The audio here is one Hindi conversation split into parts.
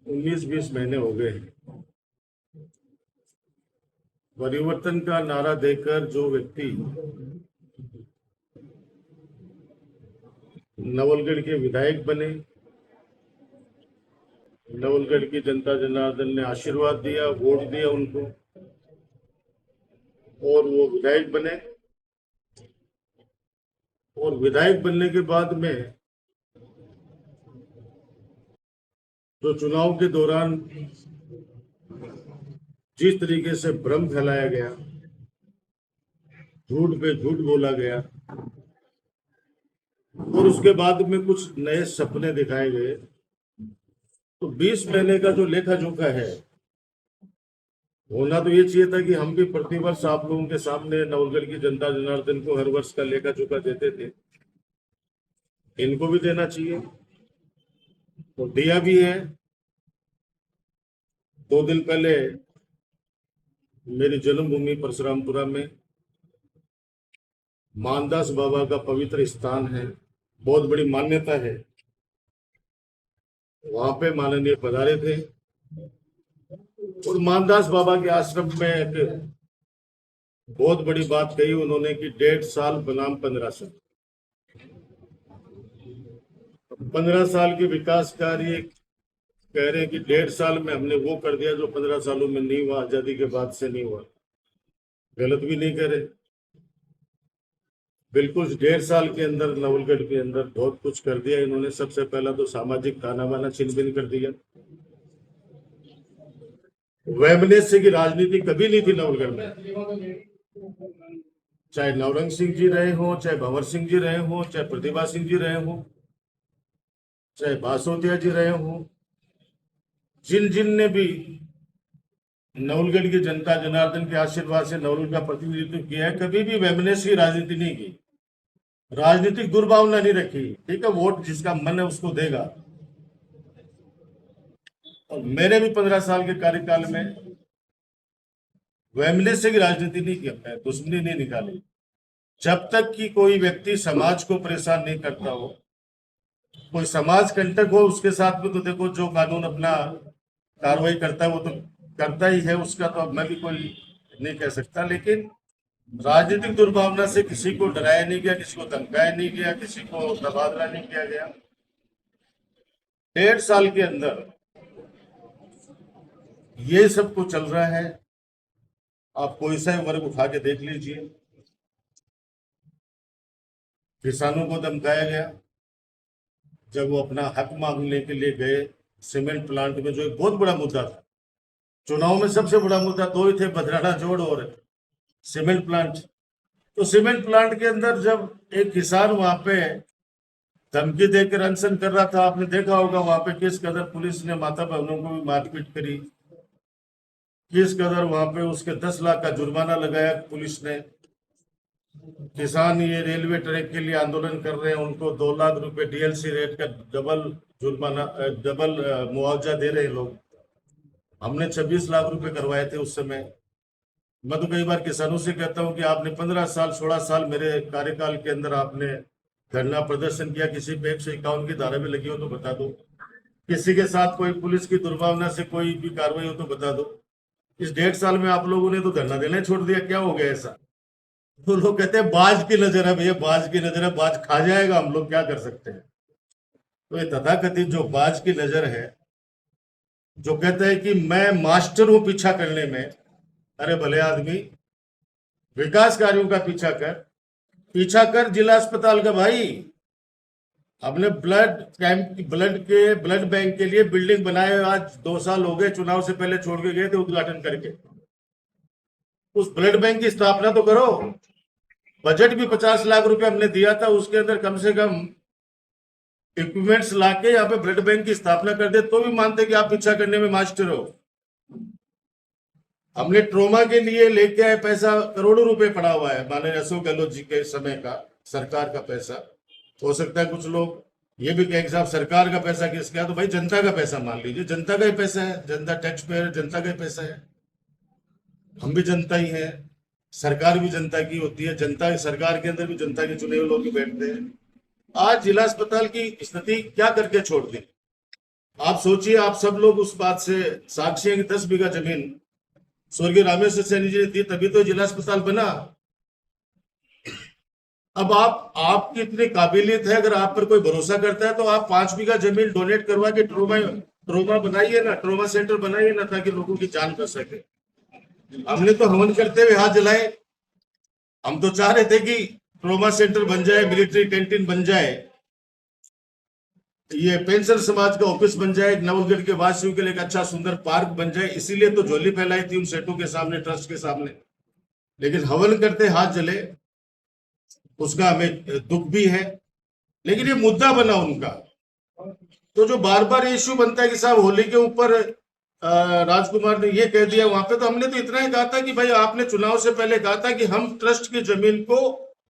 19-20 महीने हो गए हैं। परिवर्तन का नारा देकर जो व्यक्ति नवलगढ़ के विधायक बने, नवलगढ़ की जनता जनार्दन ने आशीर्वाद दिया, वोट दिया उनको, और वो विधायक बने। और विधायक बनने के बाद में जो चुनाव के दौरान जिस तरीके से भ्रम फैलाया गया, झूठ पे झूठ बोला गया, और उसके बाद में कुछ नए सपने दिखाए गए, तो 20 महीने का जो लेखा जोखा है, होना तो ये चाहिए था कि हम भी प्रतिवर्ष आप लोगों के सामने नवलगढ़ की जनता जनार्दन को हर वर्ष का लेखा जोखा देते थे। इनको भी देना चाहिए, तो दिया भी है। 2 दिन पहले मेरी जन्मभूमि परशुरामपुरा में मानदास बाबा का पवित्र स्थान है, बहुत बड़ी मान्यता है, वहां पे माननीय पधारे थे। और मानदास बाबा के आश्रम में एक बहुत बड़ी बात कही उन्होंने कि 1.5 साल बनाम 15 साल। 15 साल के विकास कार्य कह रहे हैं कि 1.5 साल में हमने वो कर दिया जो 15 सालों में नहीं हुआ, आजादी के बाद से नहीं हुआ। गलत भी नहीं करे, बिल्कुल 1.5 साल के अंदर नवलगढ़ के अंदर बहुत कुछ कर दिया इन्होंने। सबसे पहला तो सामाजिक ताना बाना छिन भिन कर दिया। वैमनस्य की राजनीति कभी नहीं थी नवलगढ़ में, चाहे नवरंग सिंह जी रहे हो, चाहे भंवर सिंह जी रहे हो, चाहे प्रतिभा सिंह जी रहे हो, चाहे बासोदिया जी रहे हो, जिन जिन ने भी नवलगढ़ की जनता जनार्दन के आशीर्वाद से नवलगढ़ का प्रतिनिधित्व किया है, कभी भी वैमनस्य की राजनीति नहीं की, राजनीतिक दुर्भावना नहीं रखी। ठीक है, वोट जिसका मन है उसको देगा। और मैंने भी 15 साल के कार्यकाल में वैमनस्य की राजनीति नहीं की, दुश्मनी नहीं निकाली। जब तक कि कोई व्यक्ति समाज को परेशान नहीं करता हो, कोई समाज कंटक हो, उसके साथ में तो देखो जो कानून अपना कार्रवाई करता है वो तो करता ही है, उसका तो अब मैं भी कोई नहीं कह सकता। लेकिन राजनीतिक दुर्भावना से किसी को डराया नहीं गया, किसी को धमकाया नहीं गया, किसी को तबादला नहीं किया गया। 1.5 साल के अंदर ये सब कुछ चल रहा है। आप कोई सा वर्ग उठा के देख लीजिए, किसानों को धमकाया गया जब वो अपना हक मांगने के लिए गए सीमेंट प्लांट में, जो एक बहुत बड़ा मुद्दा था चुनाव में। सबसे बड़ा मुद्दा 2 ही थे, बदराना जोड़ और सीमेंट प्लांट। तो सीमेंट प्लांट के अंदर जब एक किसान वहां पे धमकी देकर अनशन कर रहा था, आपने देखा होगा वहां पे किस कदर पुलिस ने माता बहनों को भी मारपीट करी, किस कदर वहां पे उसके 10 लाख का जुर्माना लगाया पुलिस ने। किसान ये रेलवे ट्रैक के लिए आंदोलन कर रहे हैं, उनको 2 लाख रुपए डीएलसी रेट का डबल जुर्माना, डबल मुआवजा दे रहे हैं लोग। हमने 26 लाख रुपए करवाए थे उस समय। मैं तो कई बार किसानों से कहता हूं कि आपने 15 साल 16 साल मेरे कार्यकाल के अंदर आपने धरना प्रदर्शन किया, किसी पे 151 की धारा भी लगी हो तो बता दो, किसी के साथ कोई पुलिस की दुर्भावना से कोई भी कार्रवाई हो तो बता दो। इस 1.5 साल में आप लोगों ने तो धरना देना छोड़ दिया, क्या हो गया ऐसा? तो लोग कहते हैं बाज की नजर है भैया, बाज की नजर है, बाज खा जाएगा, हम लोग क्या कर सकते हैं। तो ये तथाकथित जो बाज की नजर है, जो कहता है कि मैं मास्टर हूं पीछा करने में, अरे भले आदमी विकास कार्यों का पीछा कर जिला अस्पताल का भाई। हमने ब्लड कैंप, ब्लड बैंक के लिए बिल्डिंग बनाए, आज 2 साल हो गए, चुनाव से पहले छोड़ के गए थे उद्घाटन करके। उस ब्लड बैंक की स्थापना तो करो। बजट भी 50 लाख रुपए हमने दिया था, उसके अंदर कम से कम इक्विपमेंट्स लाके यहाँ पे ब्लड बैंक की स्थापना कर दे, तो भी मानते कि आप पीछा करने में मास्टर हो। हमने ट्रोमा के लिए लेके आए पैसा, करोड़ों रुपए पड़ा हुआ है, माननीय अशोक गहलोत जी के समय का सरकार का पैसा। हो सकता है कुछ लोग ये भी कहें कि साहब सरकार का पैसा किसका है, तो भाई जनता का पैसा मान लीजिए, जनता का ही पैसा है, जनता टैक्स पेयर, जनता का ही पैसा है। हम भी जनता ही है, सरकार भी जनता की होती है, जनता सरकार के अंदर भी जनता के चुने हुए लोग ही बैठते हैं। आज जिला अस्पताल की स्थिति क्या करके छोड़ दी? आप सोचिए, आप सब लोग उस बात से साक्षी हैं कि 10 बीघा जमीन स्वर्गीय रामेश्वर सैनी जी ने दी, तभी तो जिला अस्पताल बना। अब आप, आपकी इतनी काबिलियत है, अगर आप पर कोई भरोसा करता है तो आप 5 बीघा जमीन डोनेट करवा के ट्रोमा ट्रोमा बनाइए ना, ट्रोमा सेंटर बनाइए ना, ताकि लोगों की जान बच सके। हमने तो हवन करते हुए हाथ जलाए। हम तो चाह रहे थे कि ट्रोमा सेंटर बन जाए, मिलिट्री कैंटीन बन जाए, ये पेंशन समाज का ऑफिस बन जाए, नवलगढ़ के वासियों के लिए एक अच्छा सुंदर पार्क बन जाए। इसीलिए तो झोली फैलाई थी उन सेठों के सामने, ट्रस्ट के सामने। लेकिन हवन करते हाथ जले, उसका हमें दुख भी है। लेकिन ये मुद्दा बना उनका, तो जो बार बार इश्यू बनता है कि साहब होली के ऊपर राजकुमार ने ये कह दिया वहां पे, तो हमने तो इतना ही कहा था कि भाई आपने चुनाव से पहले कहा था कि हम ट्रस्ट की जमीन को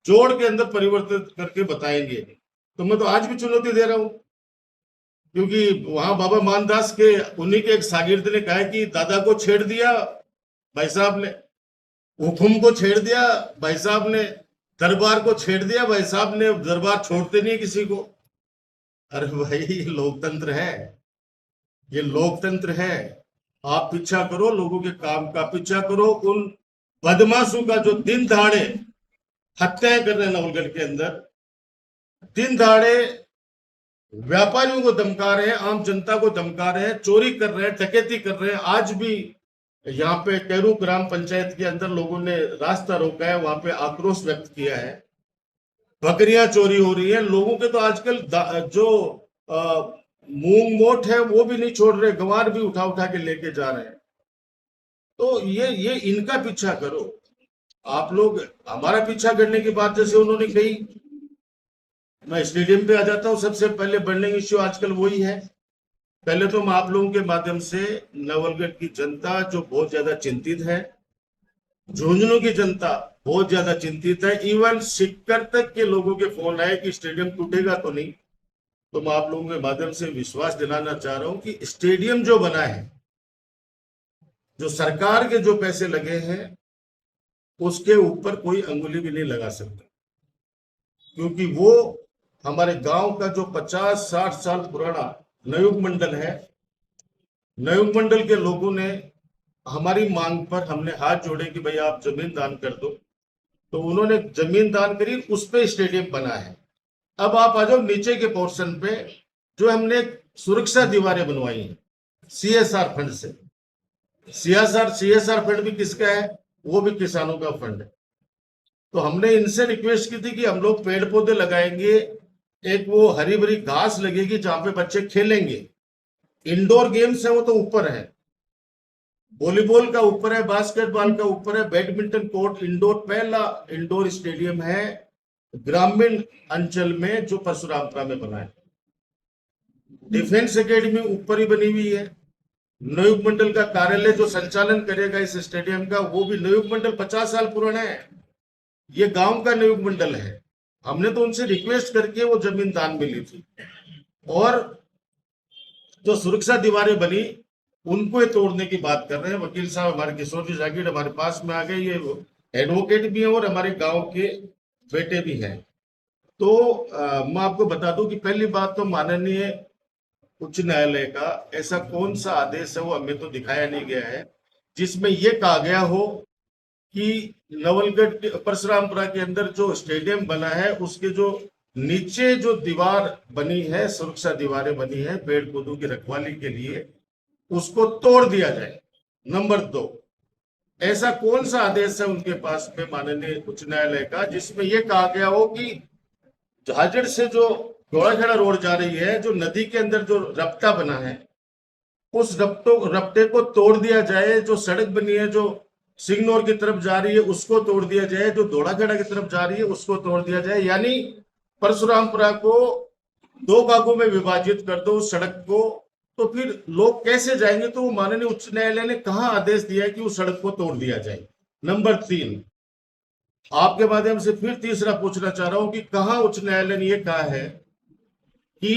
जोड़ के अंदर परिवर्तित करके बताएंगे। तो मैं तो आज भी चुनौती दे रहा हूं, क्योंकि वहां बाबा मानदास के उन्हीं के एक शागिर्द ने कहा कि दादा को छेड़ दिया भाई साहब ने, हुकुम को छेड़ दिया भाई साहब ने, दरबार को छेड़ दिया भाई साहब ने, दरबार छोड़ते नहीं किसी को। अरे भाई, ये लोकतंत्र है, ये लोकतंत्र है। आप पीछा करो लोगों के काम का, पीछा करो उन बदमाशों का जो दिन दहाड़े हत्याएं कर रहे हैं नवलगढ़ के अंदर, दिन दहाड़े व्यापारियों को धमका रहे हैं, आम जनता को धमका रहे हैं, चोरी कर रहे हैं, डकैती कर रहे हैं। आज भी यहाँ पे कैरू ग्राम पंचायत के अंदर लोगों ने रास्ता रोका है, वहां पे आक्रोश व्यक्त किया है। बकरियां चोरी हो रही है, लोगों के तो आजकल जो मूंग मोट है वो भी नहीं छोड़ रहे, गंवार भी उठा उठा के लेके जा रहे हैं। तो ये इनका पीछा करो। आप लोग हमारा पीछा करने की बात जैसे उन्होंने कही, मैं स्टेडियम पे आ जाता हूँ। सबसे पहले बर्निंग इश्यू आजकल वही है। पहले तो मैं आप लोगों के माध्यम से नवलगढ़ की जनता जो बहुत ज्यादा चिंतित है, झुंझुनू की जनता बहुत ज्यादा चिंतित है, इवन सिक्कर तक के लोगों के फोन आए कि स्टेडियम टूटेगा तो नहीं। तो मैं आप लोगों के माध्यम से विश्वास दिलाना चाह रहा हूं कि स्टेडियम जो बना है, जो सरकार के जो पैसे लगे हैं, उसके ऊपर कोई अंगुली भी नहीं लगा सकता, क्योंकि वो हमारे गांव का जो 50-60 साल पुराना नयुग मंडल है, नयुग मंडल के लोगों ने हमारी मांग पर, हमने हाथ जोड़े कि भाई आप जमीन दान कर दो, तो उन्होंने जमीन दान करी, उस पे स्टेडियम बना है। अब आप आ जाओ नीचे के पोर्शन पे, जो हमने सुरक्षा दीवारें बनवाई हैं सीएसआर फंड से। सीएसआर फंड भी किसका है? वो भी किसानों का फंड है। तो हमने इनसे रिक्वेस्ट की थी कि हम लोग पेड़ पौधे लगाएंगे, एक वो हरी भरी घास लगेगी जहां पे बच्चे खेलेंगे। इंडोर गेम्स है वो तो ऊपर है, वॉलीबॉल का ऊपर है, बास्केटबॉल का ऊपर है, बैडमिंटन कोर्ट इंडोर, पहला इंडोर स्टेडियम है ग्रामीण अंचल में जो परशुरामपुरा में बना है। डिफेंस एकेडमी ऊपर ही बनी हुई है। नयुग मंडल का कार्यालय जो संचालन करेगा इस स्टेडियम का, वो भी नयुग मंडल 50 साल पुराना है, ये गांव का नयुग मंडल है। हमने तो उनसे रिक्वेस्ट करके वो जमीन दान में ली थी, और जो सुरक्षा दीवारें बनी उनको तोड़ने की बात कर रहे हैं। वकील साहब हमारे किशोर जी जागीर हमारे पास में आ गए, ये एडवोकेट भी है और हमारे गांव के बेटे भी हैं। तो मैं आपको बता दूं कि पहली बात तो माननीय उच्च न्यायालय का ऐसा कौन सा आदेश है, वो हमें तो दिखाया नहीं गया है, जिसमें यह कहा गया हो कि नवलगढ़ परशुरामपुरा के अंदर जो स्टेडियम बना है उसके जो नीचे जो दीवार बनी है, सुरक्षा दीवारें बनी है पेड़ पौधों की रखवाली के लिए, उसको तोड़ दिया जाए। नंबर 2, ऐसा कौन सा आदेश है उनके पास में माननीय उच्च न्यायालय का, जिसमें यह कहा गया हो कि झाजड़ से जो घोड़ाखेड़ा रोड जा रही है, जो नदी के अंदर जो रपटा बना है, उस रपटे को तोड़ दिया जाए, जो सड़क बनी है जो सिंगनौर की तरफ जा रही है उसको तोड़ दिया जाए, जो घोड़ाखेड़ा की तरफ जा रही है उसको तोड़ दिया जाए। यानी परशुरामपुरा को 2 भागों में विभाजित कर दो उस सड़क को, तो फिर लोग कैसे जाएंगे? तो माननीय उच्च न्यायालय ने कहा आदेश दिया है कि उस सड़क को तोड़ दिया जाए। नंबर 3, आपके माध्यम से फिर तीसरा पूछना चाह रहा हूं कि कहा उच्च न्यायालय ने यह कहा है कि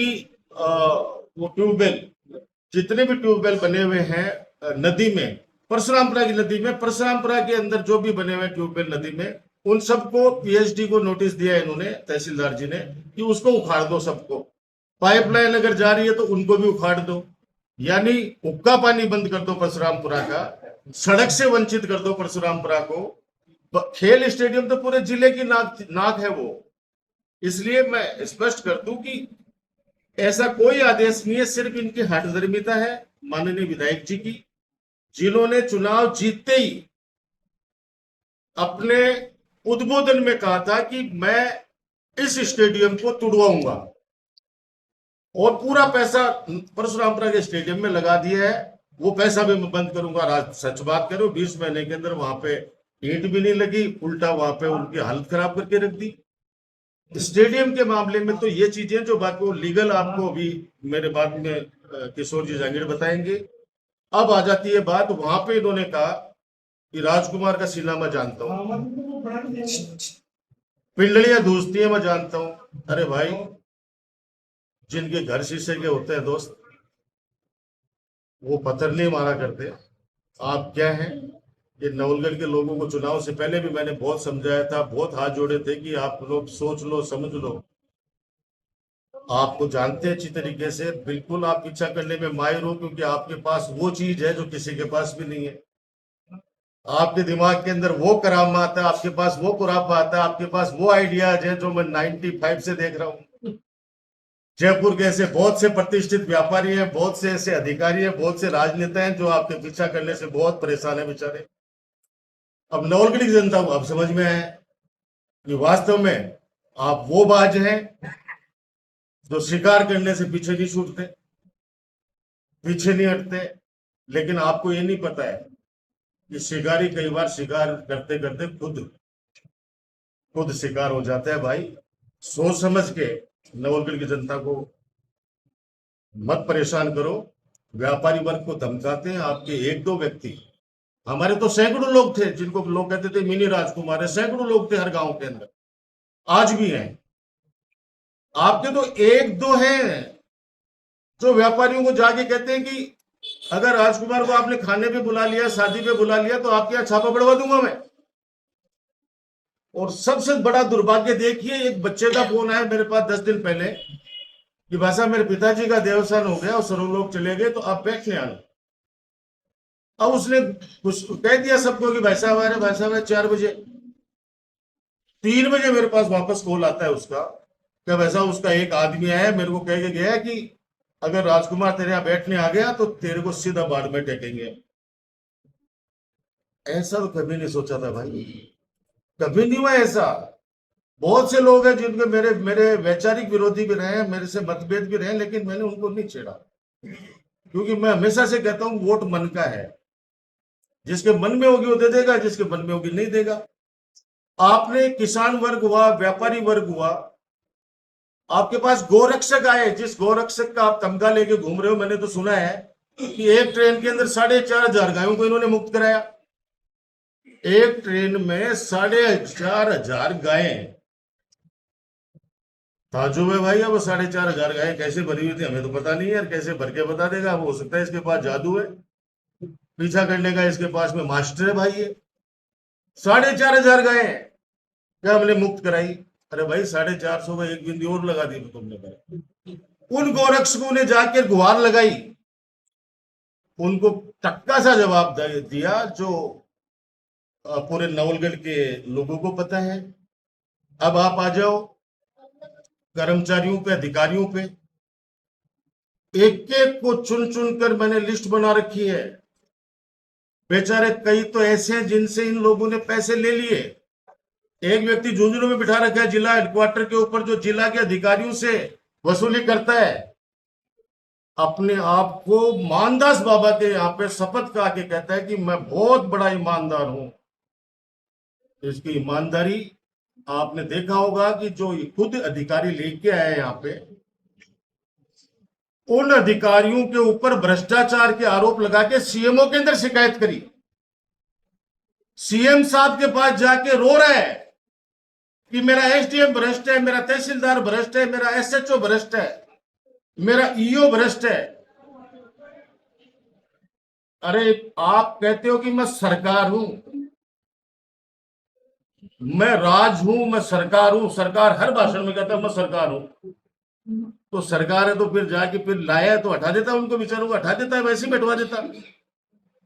वो ट्यूबवेल, जितने भी ट्यूबवेल बने हुए हैं नदी में, परशुरामपुरा की नदी में, परशुरामपुरा के अंदर जो भी बने हुए ट्यूबवेल नदी में, उन सबको पीएचडी को नोटिस दिया इन्होंने, तहसीलदार जी ने, कि उसको उखाड़ दो सबको। पाइपलाइन अगर जा रही है तो उनको भी उखाड़ दो। यानी हुक्का पानी बंद कर दो परशुरामपुरा का, सड़क से वंचित कर दो परशुरामपुरा को। खेल स्टेडियम तो पूरे जिले की नाक है वो। इसलिए मैं स्पष्ट कर दूं कि ऐसा कोई आदेश नहीं है, सिर्फ इनकी हठधर्मिता है माननीय विधायक जी की, जिन्होंने चुनाव जीतते ही अपने उद्बोधन में कहा था कि मैं इस स्टेडियम को तुड़वाऊंगा, और पूरा पैसा परशुरामपुरा के स्टेडियम में लगा दिया है। वो पैसा भी मैं बंद करूंगा। राज सच बात करो, 20 महीने के अंदर वहां पे ईंट भी नहीं लगी, उल्टा वहां पे उनकी हालत खराब करके रख दी। स्टेडियम के मामले में तो ये चीजें जो बाकी वो लीगल आपको अभी मेरे बाद में किशोर जी जांगीर बताएंगे। अब आ जाती है बात, वहां पे इन्होंने कहा कि राजकुमार का सीना मैं जानता हूं, पिंडलियां दूसती है मैं जानता हूं। अरे भाई, जिनके घर शीशे के होते हैं दोस्त, वो पत्थर नहीं मारा करते। आप क्या हैं? ये नवलगढ़ के लोगों को चुनाव से पहले भी मैंने बहुत समझाया था, बहुत हाथ जोड़े थे कि आप लोग सोच लो, समझ लो। आपको जानते हैं अच्छी तरीके से, बिल्कुल आप इच्छा करने में माहिर हो, क्योंकि आपके पास वो चीज है जो किसी के पास भी नहीं है। आपके दिमाग के अंदर वो करामात है, आपके पास वो खुराफात है, आपके पास वो आइडियाज है जो मैं 95 से देख रहा हूं। जयपुर के ऐसे बहुत से प्रतिष्ठित व्यापारी हैं, बहुत से ऐसे अधिकारी हैं, बहुत से राजनेता हैं जो आपके पीछा करने से बहुत परेशान है बेचारे। अब नवलगढ़ की जनता को अब समझ में आया कि वास्तव में आप वो बाज हैं जो शिकार करने से पीछे नहीं छूटते, पीछे नहीं हटते। लेकिन आपको ये नहीं पता है कि शिकारी कई बार शिकार करते करते खुद शिकार हो जाता है। भाई, सोच समझ के नवलगढ़ की जनता को मत परेशान करो। व्यापारी वर्ग को धमकाते हैं आपके एक दो व्यक्ति। हमारे तो सैकड़ों लोग थे जिनको लोग कहते थे मिनी राजकुमार है, सैकड़ों लोग थे हर गांव के अंदर, आज भी हैं। आपके तो एक दो हैं जो व्यापारियों को जाके कहते हैं कि अगर राजकुमार को आपने खाने पे बुला लिया, शादी पे बुला लिया, तो आपके यहाँ छापा पड़वा दूंगा मैं। और सबसे बड़ा दुर्भाग्य देखिए, एक बच्चे का फोन आया मेरे पास 10 दिन पहले कि भाई साहब मेरे पिताजी का देवसान हो गया और सर्वलोक चले गए, तो आप बैठने आना। अब उसने कुछ कह दिया सबको कि भाई साहब आ रहे, भाई साहब 4 बजे। 3 बजे मेरे पास वापस कॉल आता है उसका, क्या वैसा उसका एक आदमी आया मेरे को कह के गया कि अगर राजकुमार तेरे यहाँ बैठने आ गया तो तेरे को सीधा बाढ़ में टेकेंगे। ऐसा तो कभी नहीं सोचा था भाई, कभी नहीं हुआ ऐसा। बहुत से लोग हैं जिनके मेरे मेरे वैचारिक विरोधी भी रहे, मेरे से मतभेद भी रहे, लेकिन मैंने उनको नहीं छेड़ा, क्योंकि मैं हमेशा से कहता हूं वोट मन का है। जिसके मन में होगी वो दे देगा, जिसके मन में होगी नहीं देगा। आपने किसान वर्ग हुआ, व्यापारी वर्ग हुआ, आपके पास गोरक्षक आए, जिस गोरक्षक का आप तमगा लेके घूम रहे हो, मैंने तो सुना है कि एक ट्रेन के अंदर 4,500 गायों को इन्होंने मुक्त कराया। एक ट्रेन में 4,500 गायें। ताजुब है भाई, अब 4,500 गायें कैसे भरी हुई थी हमें तो पता नहीं है यार, कैसे भर के बता देगा। हो सकता है इसके पास जादू है पीछा करने का, इसके पास में मास्टर है भाई। ये 4,500 गायें क्या हमने मुक्त कराई? अरे भाई 450 का एक बिंदी और लगा दी तो तुमने भाई। उन गोरक्षकों ने जाकर गुहार लगाई, उनको टक्का सा जवाब दिया जो पूरे नवलगढ़ के लोगों को पता है। अब आप आ जाओ कर्मचारियों पे, अधिकारियों पे। एक एक को चुन चुन कर मैंने लिस्ट बना रखी है। बेचारे कई तो ऐसे हैं जिनसे इन लोगों ने पैसे ले लिए। एक व्यक्ति झुंझुनू में बिठा रखा है जिला हेडक्वार्टर के ऊपर, जो जिला के अधिकारियों से वसूली करता है। अपने आप को मानदास बाबा के यहाँ पे शपथ खा के कहता है कि मैं बहुत बड़ा ईमानदार हूं। इसकी ईमानदारी आपने देखा होगा कि जो खुद अधिकारी लेके आए यहाँ पे, उन अधिकारियों के ऊपर भ्रष्टाचार के आरोप लगा के सीएमओ के अंदर शिकायत करी। सीएम साहब के पास जाके रो रहा है कि मेरा एसडीएम भ्रष्ट है, मेरा तहसीलदार भ्रष्ट है, मेरा एसएचओ भ्रष्ट है, मेरा ईओ भ्रष्ट है। अरे आप कहते हो कि मैं सरकार हूं, मैं राज हूं, मैं सरकार हूं। सरकार हर भाषण में कहता है मैं सरकार हूं। तो सरकार है तो फिर जाके फिर लाया है तो हटा देता, उनको बेचारों को हटा देता है, वैसे ही बैठवा देता।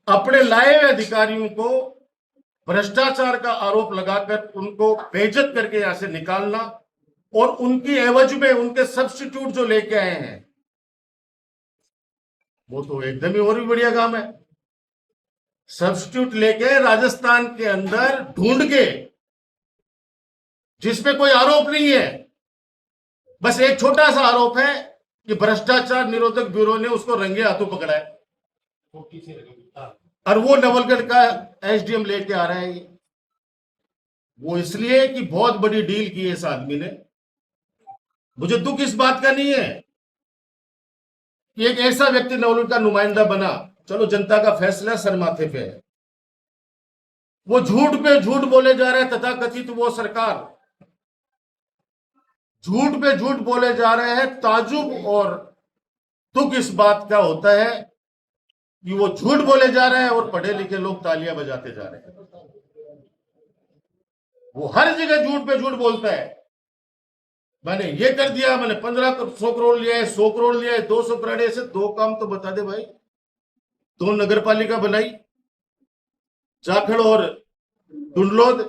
अपने लाए हुए अधिकारियों को भ्रष्टाचार का आरोप लगाकर उनको बेइज्जत करके यहां से निकालना और उनकी एवज में उनके सब्स्टिट्यूट जो लेके आए हैं वो तो एकदम ही और भी बढ़िया काम है। सब्स्टिट्यूट लेके राजस्थान के अंदर ढूंढ के, जिसमें कोई आरोप नहीं है, बस एक छोटा सा आरोप है कि भ्रष्टाचार निरोधक ब्यूरो ने उसको रंगे हाथों पकड़ा है, और वो नवलगढ़ का एसडीएम लेके आ रहा है। ये वो इसलिए कि बहुत बड़ी डील की है इस आदमी ने। मुझे दुख इस बात का नहीं है कि एक ऐसा व्यक्ति नवलगढ़ का नुमाइंदा बना, चलो जनता का फैसला सर माथे पे है, वो झूठ पे झूठ बोले जा रहे हैं, तथाकथित वो सरकार झूठ पे झूठ बोले जा रहे हैं। ताजुब और दुख इस बात का होता है कि वो झूठ बोले जा रहे हैं और पढ़े लिखे लोग तालियां बजाते जा रहे हैं। वो हर जगह झूठ पे झूठ बोलता है, मैंने ये कर दिया, मैंने 1500 करोड़ लिया है, 100 करोड़ लिया है, 200 करोड़, ऐसे दो काम तो बता दे भाई। 2 नगरपालिका बनाई, जाखड़ और डुंडलोद,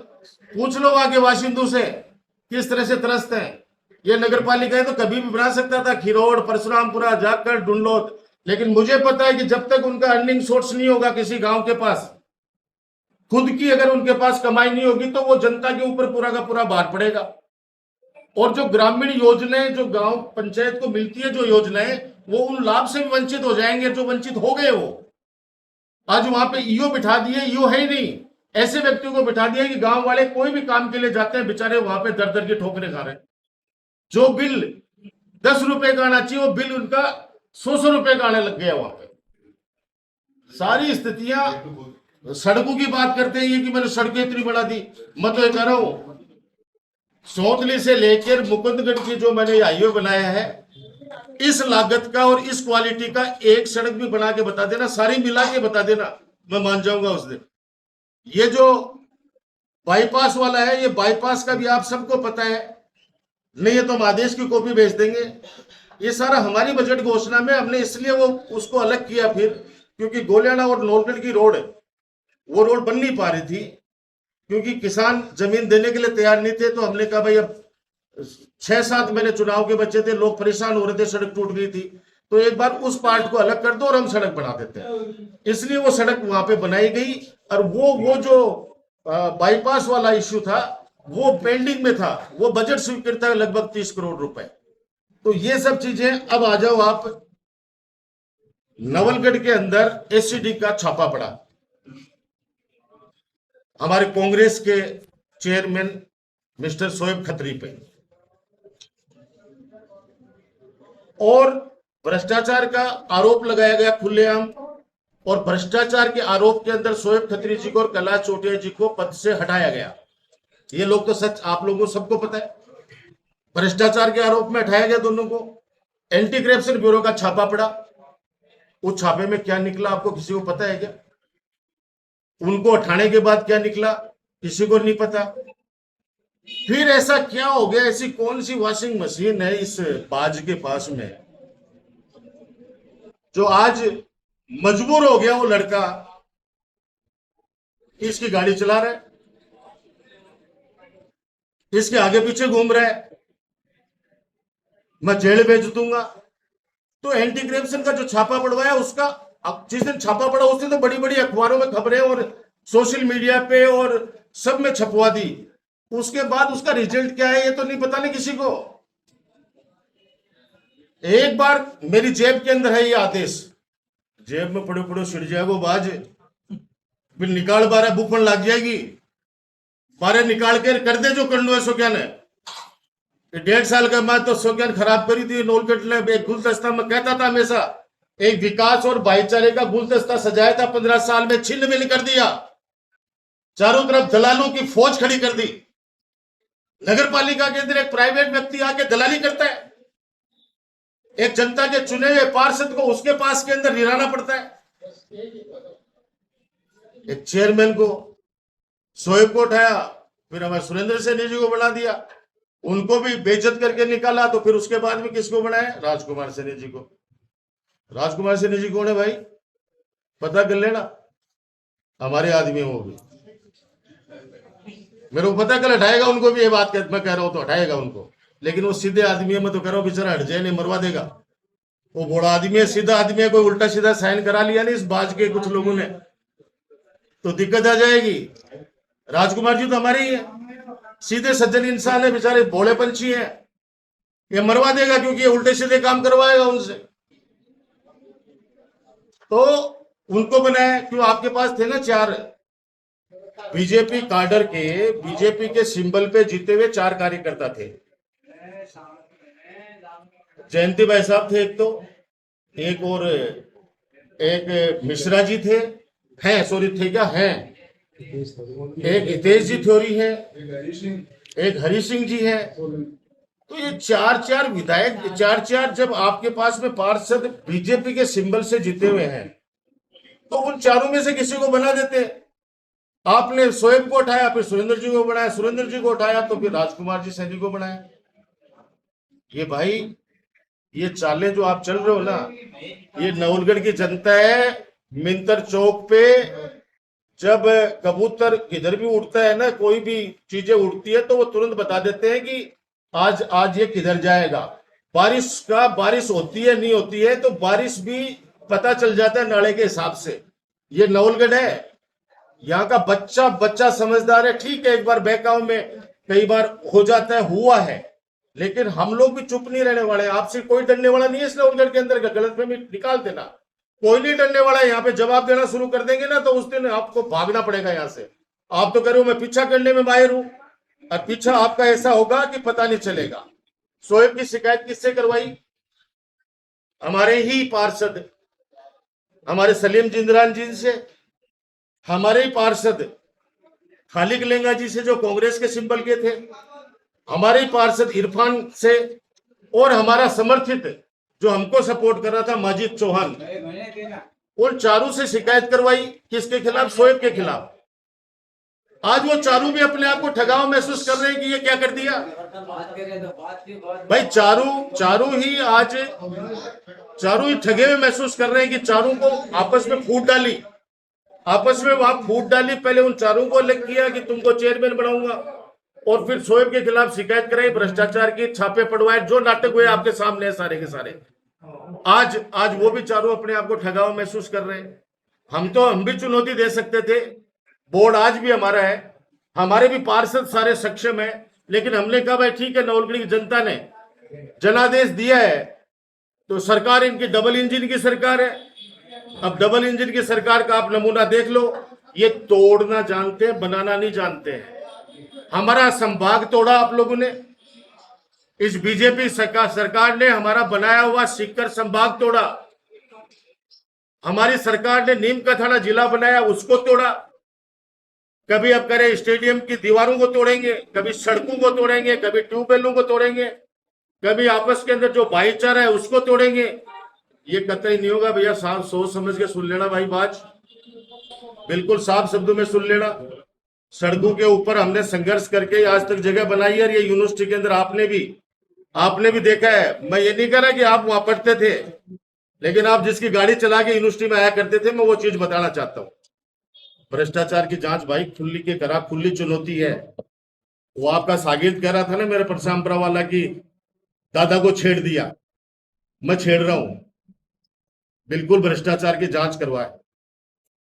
पूछ लो वहां के बाशिंदों से किस तरह से त्रस्त हैं। ये नगरपालिका है तो कभी भी बना सकता था, खिरोड़, परशुरामपुरा, जाखड़, डुंडलोद, लेकिन मुझे पता है कि जब तक उनका अर्निंग सोर्स नहीं होगा किसी गांव के पास, खुद की अगर उनके पास कमाई नहीं होगी, तो वो जनता के ऊपर पूरा का पूरा भार पड़ेगा। और जो ग्रामीण योजनाएं जो गांव पंचायत को मिलती है, जो योजनाएं, वो उन लाभ से भी वंचित हो जाएंगे जो वंचित हो गए। वो आज वहां पे ईओ बिठा दिए, ईओ है ही नहीं, ऐसे व्यक्तियों को बिठा दिया कि गांव वाले कोई भी काम के लिए जाते हैं, बेचारे वहां पे दर दर की ठोकरें खा रहे हैं। जो बिल 10 रुपए का आना चाहिए, वो बिल उनका 100 रुपए का आने लग गया वहां पे। सारी स्थितियां, सड़कों की बात करते हैं ये कि मैंने सड़कें इतनी बढ़ा दी, मैं तो ये कह रहा हूं सौतली से लेकर मुकुंदगढ़ की जो मैंने हाईवे बनाया है, इस लागत का और इस क्वालिटी का एक सड़क भी बना के बता देना, सारी मिला के बता देना, मैं मान जाऊंगा उस दिन। ये जो बाईपास वाला है, ये बाईपास का भी आप सबको पता है, नहीं है तो हम आदेश की कॉपी भेज देंगे। ये सारा हमारी बजट घोषणा में हमने इसलिए वो उसको अलग किया फिर, क्योंकि गोलियाना और नौलगढ़ की रोड, वो रोड बन नहीं पा रही थी, क्योंकि किसान जमीन देने के लिए तैयार नहीं थे। तो हमने कहा भाई, अब 6-7 महीने चुनाव के बच्चे थे, लोग परेशान हो रहे थे, सड़क टूट गई थी, तो एक बार उस पार्ट को अलग कर दो और हम सड़क बना देते हैं। इसलिए वो सड़क वहां पे बनाई गई। और वो जो बाईपास वाला इश्यू था, वो पेंडिंग में था, वो बजट स्वीकृत है लगभग 30 करोड़ रुपए। तो ये सब चीजें, अब आ जाओ आप, नवलगढ़ के अंदर एससीडी का छापा पड़ा हमारे कांग्रेस के चेयरमैन मिस्टर शोएब खत्री पे, और भ्रष्टाचार का आरोप लगाया गया खुलेआम। और भ्रष्टाचार के आरोप के अंदर शोएब खत्री जी को और कैलाश चौटिया जी को पद से हटाया गया। ये लोग तो सच आप लोगों को सबको पता है, भ्रष्टाचार के आरोप में हटाया गया दोनों को। एंटी करप्शन ब्यूरो का छापा पड़ा, उस छापे में क्या निकला आपको किसी को पता है क्या? उनको हटाने के बाद क्या निकला किसी को नहीं पता। फिर ऐसा क्या हो गया, ऐसी कौन सी वॉशिंग मशीन है इस बाज के पास में, जो आज मजबूर हो गया वो लड़का इसकी गाड़ी चला रहा है, इसके आगे पीछे घूम रहा है, मैं जेल भेज दूंगा। तो एंटी करप्शन का जो छापा पड़वाया उसका, अब जिस दिन छापा पड़ा उस दिन तो बड़ी बड़ी अखबारों में खबरें और सोशल मीडिया पे और सब में छपवा दी। उसके बाद उसका रिजल्ट क्या है ये तो नहीं पता नहीं किसी को। एक बार मेरी जेब के अंदर है ये आदेश, जेब में पड़े पड़े छिड़ जाएगा बाज, फिर निकाल बारह बुफन लग जाएगी, बारह निकाल के कर दे जो करनो है। सोक्यान है 1.5 साल का मैं तो सोक्यान खराब करी थी नौलगढ़। एक गुलदस्ता में कहता था हमेशा, एक विकास और भाईचारे का गुलदस्ता सजाया था, 15 साल में छिन्न मिल कर दिया, चारों तरफ दलालों की फौज खड़ी कर दी। नगर पालिका के अंदर एक प्राइवेट व्यक्ति आके दलाली करता है, एक जनता के चुने हुए पार्षद को उसके पास के अंदर निराना पड़ता है। एक चेयरमैन को, शोएब को उठाया, फिर हमारे सुरेंद्र सैनी जी को बढ़ा दिया, उनको भी बेइज्जत करके निकाला, तो फिर उसके बाद में किसको बनाया? राजकुमार सैनी जी को। राजकुमार सैनी जी कौन है भाई? पता कर लेना, हमारे आदमी है वो भी। मेरे को पता कल हटाएगा उनको भी, ये बात मैं कह रहा हूं तो हटाएगा उनको, लेकिन वो सीधे आदमी है, मैं तो कह रहा हूं बेचारा हट जाए, नहीं मरवा देगा। वो बड़ा आदमी है, सीधा आदमी है, कोई उल्टा सीधा साइन करा लिया नहीं इस बाज के कुछ लोगों ने, तो दिक्कत आ जाएगी। राजकुमार जी तो हमारे ही है, सीधे सज्जन इंसान है, बेचारे भोले पंछी है, ये मरवा देगा क्योंकि ये उल्टे सीधे काम करवाएगा उनसे। तो उनको बनाया क्यों? आपके पास थे ना 4 बीजेपी काडर के, बीजेपी के सिंबल पे जीते हुए 4 कार्यकर्ता थे। जयंती भाई साहब थे एक, तो एक और एक मिश्रा जी थे, हैं सॉरी थे क्या हैं, एक हितेश जी थ्योरी है, एक हरि सिंह जी है। तो ये 4 विधायक, 4 जब आपके पास में पार्षद बीजेपी के सिंबल से जीते हुए हैं, तो उन चारों में से किसी को बना देते। आपने शोएब को उठाया, फिर सुरेंद्र जी को बनाया, सुरेंद्र जी को उठाया तो फिर राजकुमार जी सैनी को बनाया। ये भाई, ये चालें जो आप चल रहे हो ना, ये नवलगढ़ की जनता है। मिंतर चौक पे जब कबूतर इधर भी उड़ता है ना, कोई भी चीजें उड़ती है, तो वो तुरंत बता देते हैं कि आज आज ये किधर जाएगा। बारिश होती है नहीं होती है, तो बारिश भी पता चल जाता है नाले के हिसाब से। ये नवलगढ़ है, यहाँ का बच्चा बच्चा समझदार है। ठीक है, एक बार बहकाव में कई बार हो जाता है, हुआ है, लेकिन हम लोग भी चुप नहीं रहने वाले। आपसे कोई डरने वाला नहीं है इस नवलगढ़ के अंदर, गलतफहमी निकाल देना, कोई नहीं डरने वाला है। यहाँ पे जवाब देना शुरू कर देंगे ना, तो उस दिन आपको भागना पड़ेगा यहाँ से। आप तो कह रहे हो मैं पीछा करने में माहिर हूं, और पीछा आपका ऐसा होगा कि पता नहीं चलेगा। शोएब की शिकायत किससे करवाई? हमारे ही पार्षद, हमारे सलीम जिंदरान जी से, हमारे ही पार्षद खालिक लेंगा जी से जो कांग्रेस के सिंबल के थे, हमारे ही पार्षद इरफान से, और हमारा समर्थित जो हमको सपोर्ट कर रहा था माजिद चौहान, उन चारों से शिकायत करवाई। किसके खिलाफ? शोएब के खिलाफ। आज वो चारों भी अपने आप को ठगाव महसूस कर रहे हैं कि ये क्या कर दिया। भाई चारों ही आज ठगे हुए महसूस कर रहे हैं कि चारों को आपस में फूट डाली, आपस में वहां फूट डाली। पहले उन चारों को अलग किया कि तुमको चेयरमैन बनाऊंगा, और फिर शोएब के खिलाफ शिकायत कराई, भ्रष्टाचार की, छापे पड़वाए, जो नाटक हुए आपके सामने है सारे के सारे। आज वो भी चारों अपने आप को ठगाव महसूस कर रहे हैं। हम भी चुनौती दे सकते थे, बोर्ड आज भी हमारा है, हमारे भी पार्षद सारे सक्षम है, लेकिन हमने कहा भाई ठीक है, नवलगढ़ की जनता ने जनादेश दिया है, तो सरकार इनकी डबल इंजन की सरकार है। अब डबल इंजन की सरकार का आप नमूना देख लो, ये तोड़ना जानते हैं, बनाना नहीं जानते हैं। हमारा संभाग तोड़ा आप लोगों ने, इस बीजेपी सरकार ने हमारा बनाया हुआ सीकर संभाग तोड़ा। हमारी सरकार ने नीम का थाना जिला बनाया, उसको तोड़ा। कभी अब करें स्टेडियम की दीवारों को तोड़ेंगे, कभी सड़कों को तोड़ेंगे, कभी ट्यूबवेलों को तोड़ेंगे, कभी आपस के अंदर जो भाईचारा है उसको तोड़ेंगे। ये कतई नहीं होगा भैया, साफ सोच समझ के सुन लेना भाई, बात बिल्कुल साफ शब्दों में सुन लेना। सड़कों के ऊपर हमने संघर्ष करके आज तक जगह बनाई है, और ये यूनिवर्सिटी के अंदर आपने भी देखा है। मैं ये नहीं कह रहा कि आप वहां पढ़ते थे, लेकिन आप जिसकी गाड़ी चला के यूनिवर्सिटी में आया करते थे, मैं वो चीज बताना चाहता हूँ। भ्रष्टाचार की जांच भाई खुली के करा, खुली चुनौती है। वो आपका सागिर्द कह रहा था ना मेरे परसामपुरा वाला की दादा को छेड़ दिया, मैं छेड़ रहा हूं। बिल्कुल भ्रष्टाचार की जांच करवाए,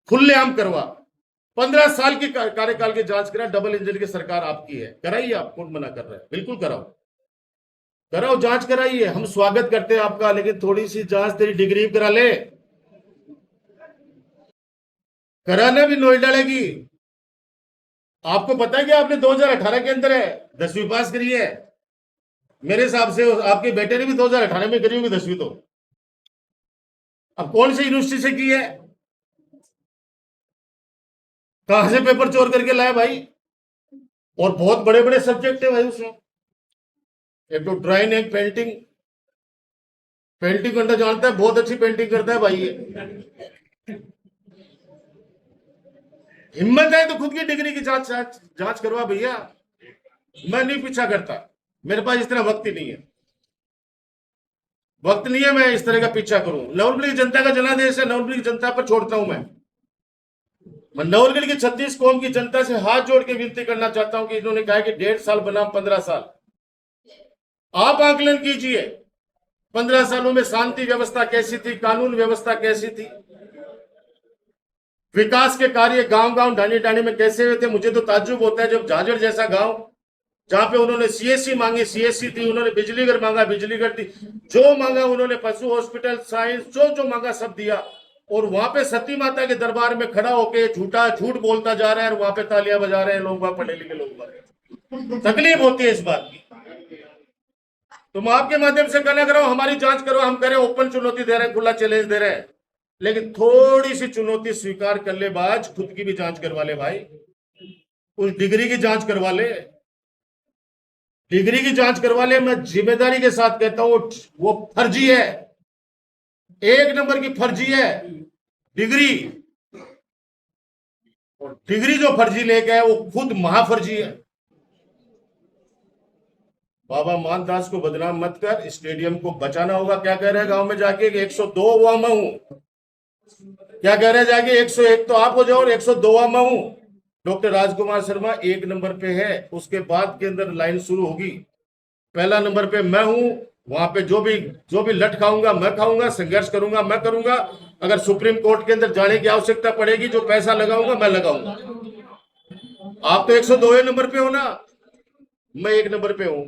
खुलेआम करवा। 15 साल की कार्यकाल की जांच करा, डबल इंजन की सरकार आपकी है, कराइए। आप कौन मना कर रहे हैं? बिल्कुल कराओ जांच कराइए, हम स्वागत करते हैं आपका, लेकिन थोड़ी सी जांच तेरी डिग्री करा ले। कराना भी नोएडा लगी। आपको पता है कि आपने 2018 के अंदर है 10वीं पास करी है। मेरे हिसाब से आपके बेटे ने भी 2018 में करी होगी 10वीं। तो अब कौन सी यूनिवर्सिटी से की है? कहां से पेपर चोर करके लाया भाई? और बहुत बड़े बड़े सब्जेक्ट है भाई उसमें, एक तो ड्राइंग, एक पेंटिंग करना जानता है, बहुत अच्छी पेंटिंग करता है भाई ये। हिम्मत है तो खुद की डिग्री की जांच करवा भैया, मैं नहीं पीछा करता। मेरे पास इतना वक्त ही नहीं है, वक्त नहीं है मैं इस तरह का पीछा करूं। नवलगढ़ की जनता का जनादेश है, नवलगढ़ की जनता पर छोड़ता हूं मैं नवलगढ़ की 36 कौम की जनता से हाथ जोड़ के विनती करना चाहता हूं कि इन्होंने कहा कि 1.5 साल बनाम 15 साल, आप आकलन कीजिए 15 सालों में शांति व्यवस्था कैसी थी, कानून व्यवस्था कैसी थी, विकास के कार्य गांव गांव ढाणी ढाणी में कैसे हुए थे। मुझे तो ताज्जुब होता है जब झाझड़ जैसा गांव जहां पे उन्होंने सीएससी मांगी सीएससी थी, उन्होंने बिजली घर मांगा बिजली घर दी, जो मांगा उन्होंने पशु हॉस्पिटल साइंस जो मांगा सब दिया, और वहां पे सती माता के दरबार में खड़ा होके झूठ बोलता जा रहा है और वहां पे तालियां बजा रहे हैं लोग, पढ़े लिखे लोग। तकलीफ होती है इस बात की। तो मैं आपके माध्यम से कहना कर रहा हूं, हमारी जांच करो, हम करें, ओपन चुनौती दे रहे हैं, खुला चैलेंज दे रहे हैं, लेकिन थोड़ी सी चुनौती स्वीकार कर ले बाज, खुद की भी जांच करवा ले भाई, उस डिग्री की जांच करवा ले, डिग्री की जांच करवा ले। मैं जिम्मेदारी के साथ कहता हूं वो फर्जी है, 1 नंबर की फर्जी है डिग्री, और डिग्री जो फर्जी लेके है वो खुद महाफर्जी है। बाबा मानदास को बदनाम मत कर, स्टेडियम को बचाना होगा। क्या कह रहे हैं गांव में जाके कि 102 हुआ मैं हूं, क्या कह रहे हैं जाके 101 तो आप हो जाओ और 102 मैं हूं। डॉक्टर राजकुमार शर्मा 1 नंबर पे है, उसके बाद के अंदर लाइन शुरू होगी। पहला नंबर पे मैं हूं, वहां पे जो भी लट खाऊंगा मैं खाऊंगा, संघर्ष करूंगा मैं करूंगा, अगर सुप्रीम कोर्ट के अंदर जाने की आवश्यकता पड़ेगी जो पैसा लगाऊंगा मैं लगाऊंगा। आप तो 102 नंबर पे हो ना, मैं 1 नंबर पे हूं।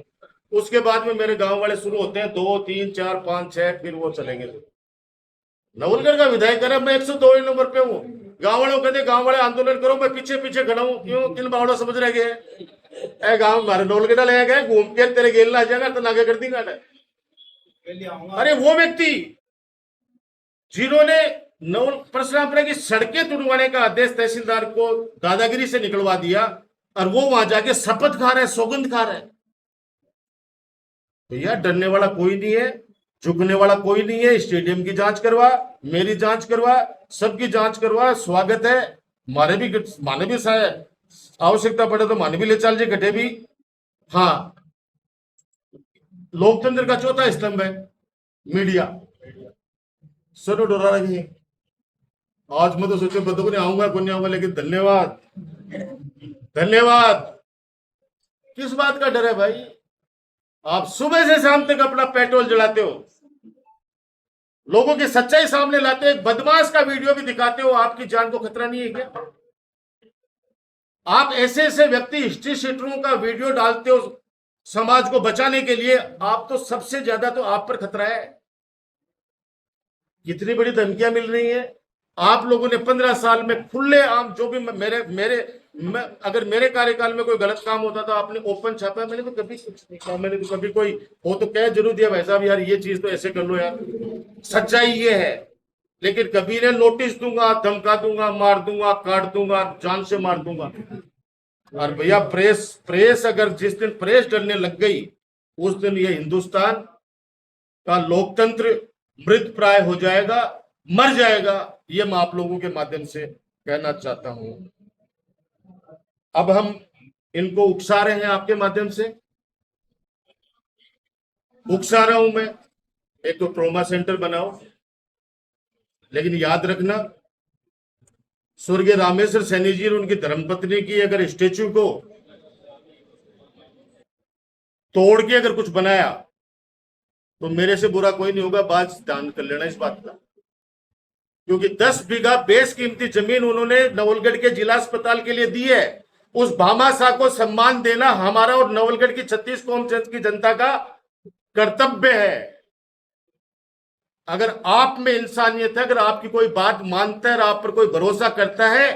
उसके बाद में मेरे गांव वाले शुरू होते हैं 2 3 4 5 6, फिर वो चलेंगे। नवलगढ़ का विधायक है, मैं 102 नंबर पे हूँ। गांव वालों कहते गांव वाले आंदोलन करो, मैं पीछे पीछे खड़ा हूं, क्यों किन बावड़ा समझ रह गए गांव मारे नवलगढ़ ले गए घूम के तेरे गेल ना जाएगा तो आगे कर देगा। अरे वो व्यक्ति जिन्होंने परशुरामपुरा की सड़कें तुड़वाने का आदेश तहसीलदार को दादागिरी से निकलवा दिया, और वो वहां जाके शपथ खा रहे हैं, सौगंध खा रहे हैं। भैया डरने वाला कोई नहीं है, झुकने वाला कोई नहीं है। स्टेडियम की जांच करवा, मेरी जांच करवा, सबकी जांच करवा, स्वागत है। माने भी शायद आवश्यकता पड़े तो माने भी ले चल जे, घटे भी। हाँ, लोकतंत्र का चौथा स्तंभ है मीडिया, सर डरा रही है। आज मैं तो सोचे बदो नहीं आऊंगा को नहीं आऊंगा, लेकिन धन्यवाद धन्यवाद। किस बात का डर है भाई? आप सुबह से शाम तक अपना पेट्रोल जलाते हो, लोगों की सच्चाई सामने लाते हो, एक बदमाश का वीडियो भी दिखाते हो, आपकी जान को खतरा नहीं है क्या? आप ऐसे ऐसे व्यक्ति हिस्ट्री शीटरों का वीडियो डालते हो समाज को बचाने के लिए, आप तो सबसे ज्यादा तो आप पर खतरा है। कितनी बड़ी धमकियां मिल रही हैं। आप लोगों ने 15 साल में खुले आम जो भी अगर मेरे कार्यकाल में कोई गलत काम होता तो आपने ओपन छापा, मैंने तो कभी कुछ नहीं कहा, मैंने तो कभी कोई हो तो कह जरूर दिया भाई साहब यार ये चीज तो ऐसे कर लो यार, सच्चाई ये है। लेकिन कभी ने नोटिस दूंगा, धमका दूंगा, मार दूंगा, काट दूंगा, जान से मार दूंगा। और भैया प्रेस अगर जिस दिन प्रेस डरने लग गई उस दिन ये हिंदुस्तान का लोकतंत्र मृत प्राय हो जाएगा, मर जाएगा। ये मैं आप लोगों के माध्यम से कहना चाहता हूं। अब हम इनको उकसा रहे हैं, आपके माध्यम से उकसा रहा हूं मैं, एक तो ट्रॉमा सेंटर बनाओ, लेकिन याद रखना स्वर्गीय रामेश्वर सैनी जी और उनकी धर्मपत्नी की अगर स्टेच्यू को तोड़ के अगर कुछ बनाया तो मेरे से बुरा कोई नहीं होगा। बात ध्यान कर लेना इस बात का, क्योंकि 10 बीघा बेशकीमती जमीन उन्होंने नवलगढ़ के जिला अस्पताल के लिए दी है। उस भामाशाह को सम्मान देना हमारा और नवलगढ़ की 36 कौम की जनता का कर्तव्य है। अगर आप में इंसानियत है, अगर आपकी कोई बात मानता है और आप पर कोई भरोसा करता है,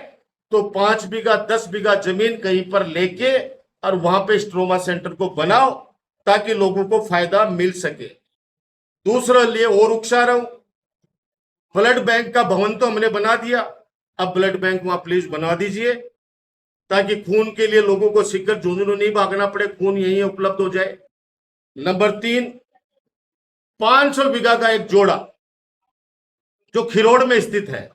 तो 5 बीघा 10 बीघा जमीन कहीं पर लेके और वहां पे स्ट्रोमा सेंटर को बनाओ ताकि लोगों को फायदा मिल सके। दूसरा लिए और उकसा रहा हूं, ब्लड बैंक का भवन तो हमने बना दिया, अब ब्लड बैंक वहां प्लीज बना दीजिए ताकि खून के लिए लोगों को सिक्कर झुंझुनू नहीं भागना पड़े, खून यहीं उपलब्ध हो जाए। नंबर 3, 500 बीघा का एक जोड़ा जो खिरोड़ में स्थित है।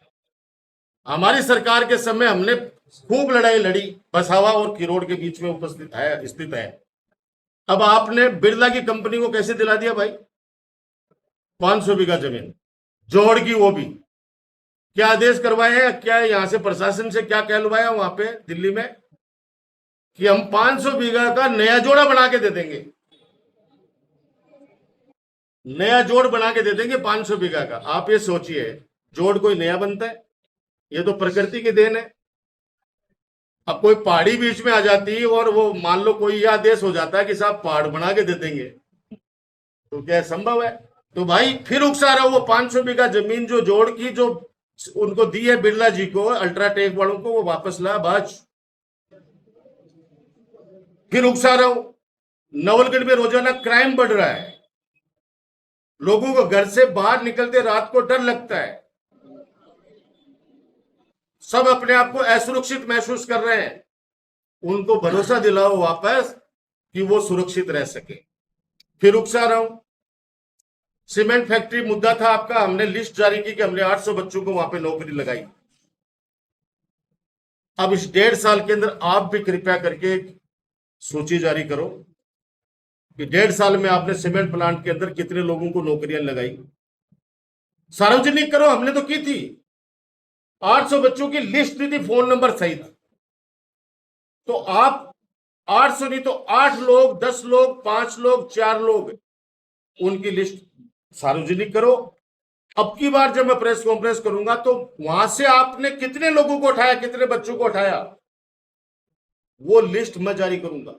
हमारी सरकार के समय हमने खूब लड़ाई लड़ी, बसावा और खिरोड़ के बीच में स्थित है। अब आपने बिरला की कंपनी को कैसे दिला दिया भाई 500 बीघा जमीन, जोड़ की, वो भी क्या आदेश करवाए हैं, क्या यहां से प्रशासन से क्या कहलवाया वहां पे दिल्ली में कि हम 500 बीघा का नया जोड़ा बना के दे देंगे, नया जोड़ बना के दे देंगे 500 बीघा का। आप ये सोचिए, जोड़ कोई नया बनता है? ये तो प्रकृति की देन है। अब कोई पहाड़ी बीच में आ जाती है और वो मान लो कोई यह आदेश हो जाता है कि साहब पहाड़ बना के दे देंगे, तो क्या संभव है? तो भाई फिर उकसा रहा वो 500 बीघा जमीन जो जोड़ की, जो उनको दी है बिरला जी को, अल्ट्राटेक वालों को, वो वापस ला बाज। फिर उकसा रहा हूं, नवलगढ़ में रोजाना क्राइम बढ़ रहा है, लोगों को घर से बाहर निकलते रात को डर लगता है, सब अपने आप को असुरक्षित महसूस कर रहे हैं। उनको भरोसा दिलाओ वापस कि वो सुरक्षित रह सके। फिर उकसा रहा हूं, सीमेंट फैक्ट्री मुद्दा था आपका, हमने लिस्ट जारी की कि हमने 800 बच्चों को वहां पे नौकरी लगाई। अब इस 1.5 साल के अंदर आप भी कृपया करके एक सूची जारी करो कि 1.5 साल में आपने सीमेंट प्लांट के अंदर कितने लोगों को नौकरियां लगाई, सार्वजनिक करो। हमने तो की थी, 800 बच्चों की लिस्ट दी थी, फोन नंबर सहित। तो आप 800 नहीं तो 8 लोग, 10 लोग, 5 लोग, 4 लोग, उनकी लिस्ट सार्वजनिक करो। अब की बार जब मैं प्रेस कॉन्फ्रेंस करूंगा तो वहां से आपने कितने लोगों को उठाया, कितने बच्चों को उठाया, वो लिस्ट मैं जारी करूंगा।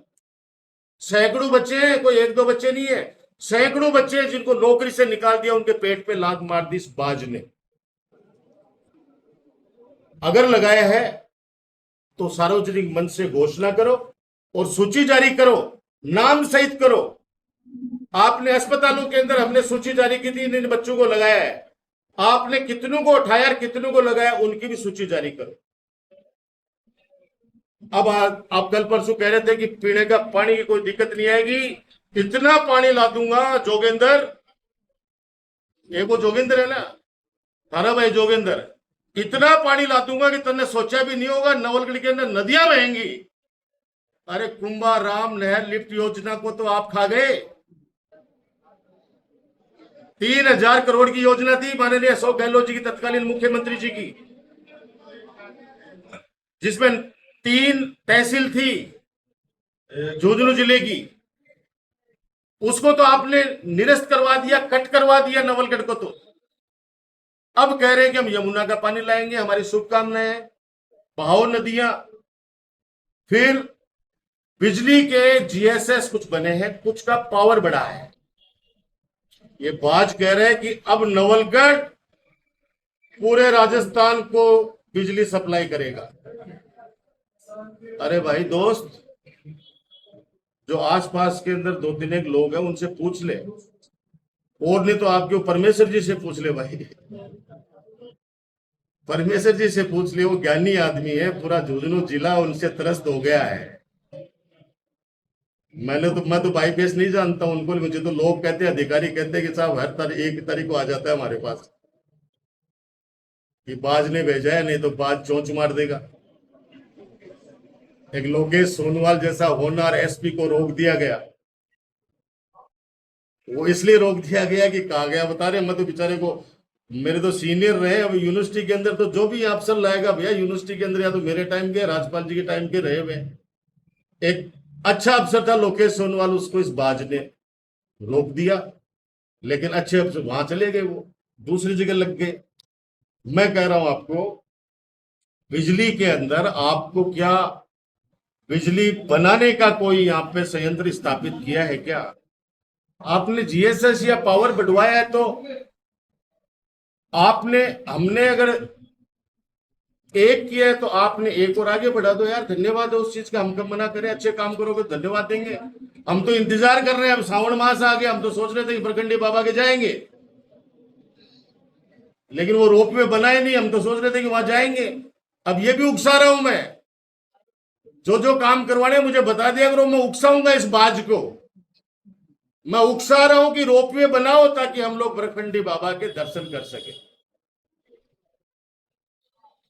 सैकड़ों बच्चे हैं, कोई 1-2 बच्चे नहीं है, सैकड़ों बच्चे हैं जिनको नौकरी से निकाल दिया, उनके पेट पे लात मार दी इस बाज ने। अगर लगाया है तो सार्वजनिक मंच से घोषणा करो और सूची जारी करो, नाम सहित करो। आपने अस्पतालों के अंदर हमने सूची जारी की थी, इन बच्चों को लगाया है, आपने कितनों को उठाया और कितनों को लगाया, उनकी भी सूची जारी करो। अब आप कल परसों कह रहे थे कि पीने का पानी की कोई दिक्कत नहीं आएगी, इतना पानी ला दूंगा जोगेंद्र, एक वो जोगेंद्र है ना, थारा भाई जोगेंद्र, इतना पानी ला दूंगा कि तुमने सोचा भी नहीं होगा, नवलगढ़ के अंदर नदियां बहेंगी। अरे कुंभा राम नहर लिफ्ट योजना को तो आप खा गए। 3,000 करोड़ की योजना थी माननीय अशोक गहलोत जी की, तत्कालीन मुख्यमंत्री जी की, जिसमें 3 तहसील थी झुंझुनू जिले की, उसको तो आपने निरस्त करवा दिया, कट करवा दिया नवलगढ़ को। तो अब कह रहे हैं कि हम यमुना का पानी लाएंगे, हमारी शुभकामनाएं हैं, बहाओ नदियां। फिर बिजली के जीएसएस कुछ बने हैं, कुछ का पावर बढ़ा है। ये बाज कह रहे हैं कि अब नवलगढ़ पूरे राजस्थान को बिजली सप्लाई करेगा। अरे भाई दोस्त, जो आसपास के अंदर 2-3 लोग हैं उनसे पूछ ले, और नहीं तो आपके परमेश्वर जी से पूछ ले भाई, परमेश्वर जी से पूछ ले, वो ज्ञानी आदमी है, पूरा झुंझुनू जिला उनसे त्रस्त हो गया है। मैं तो बाई फेस नहीं जानता उनको, मुझे तो लोग कहते हैं, अधिकारी कहते हैं कि साहब हर तारीख 1 तारीख को आ जाता है हमारे पास कि बाज ने भेजा है, नहीं तो बाज चोंच मार देगा। एक लोकेश सोनवाल जैसा होनहार एसपी को रोक दिया गया, वो इसलिए रोक दिया गया कि कहा गया, बता रहे, मैं तो बेचारे को, मेरे तो सीनियर रहे, अब यूनिवर्सिटी के अंदर तो जो भी अफसर लाएगा भैया यूनिवर्सिटी के अंदर, या तो मेरे टाइम के, राज्यपाल जी के टाइम के रहे हुए, एक अच्छा अफसर था लोकेश सोनवाल, उसको इस बाज ने रोक दिया। लेकिन अच्छे अफसर वहां चले गए, वो दूसरी जगह लग गए। मैं कह रहा हूं आपको, बिजली के अंदर आपको क्या बिजली बनाने का कोई यहां पे संयंत्र स्थापित किया है क्या? आपने जीएसएस या पावर बढ़वाया है तो आपने, हमने अगर एक किया है तो आपने एक और आगे बढ़ा दो यार, धन्यवाद है उस चीज का, हम कब मना करें, अच्छे काम करोगे धन्यवाद देंगे। हम तो इंतजार कर रहे हैं, अब श्रावण मास आ गया, हम तो सोच रहे थे कि प्रखंडी बाबा के जाएंगे, लेकिन वो रोपवे बनाए नहीं, हम तो सोच रहे थे कि वहां जाएंगे। अब ये भी उकसा रहा हूं मैं, जो जो काम करवाने मुझे बता दिया करो, मैं उकसाऊंगा इस बाज को, मैं उकसा रहा हूं कि रोपवे बनाओ ताकि हम लोग प्रखंडी बाबा के दर्शन कर सके।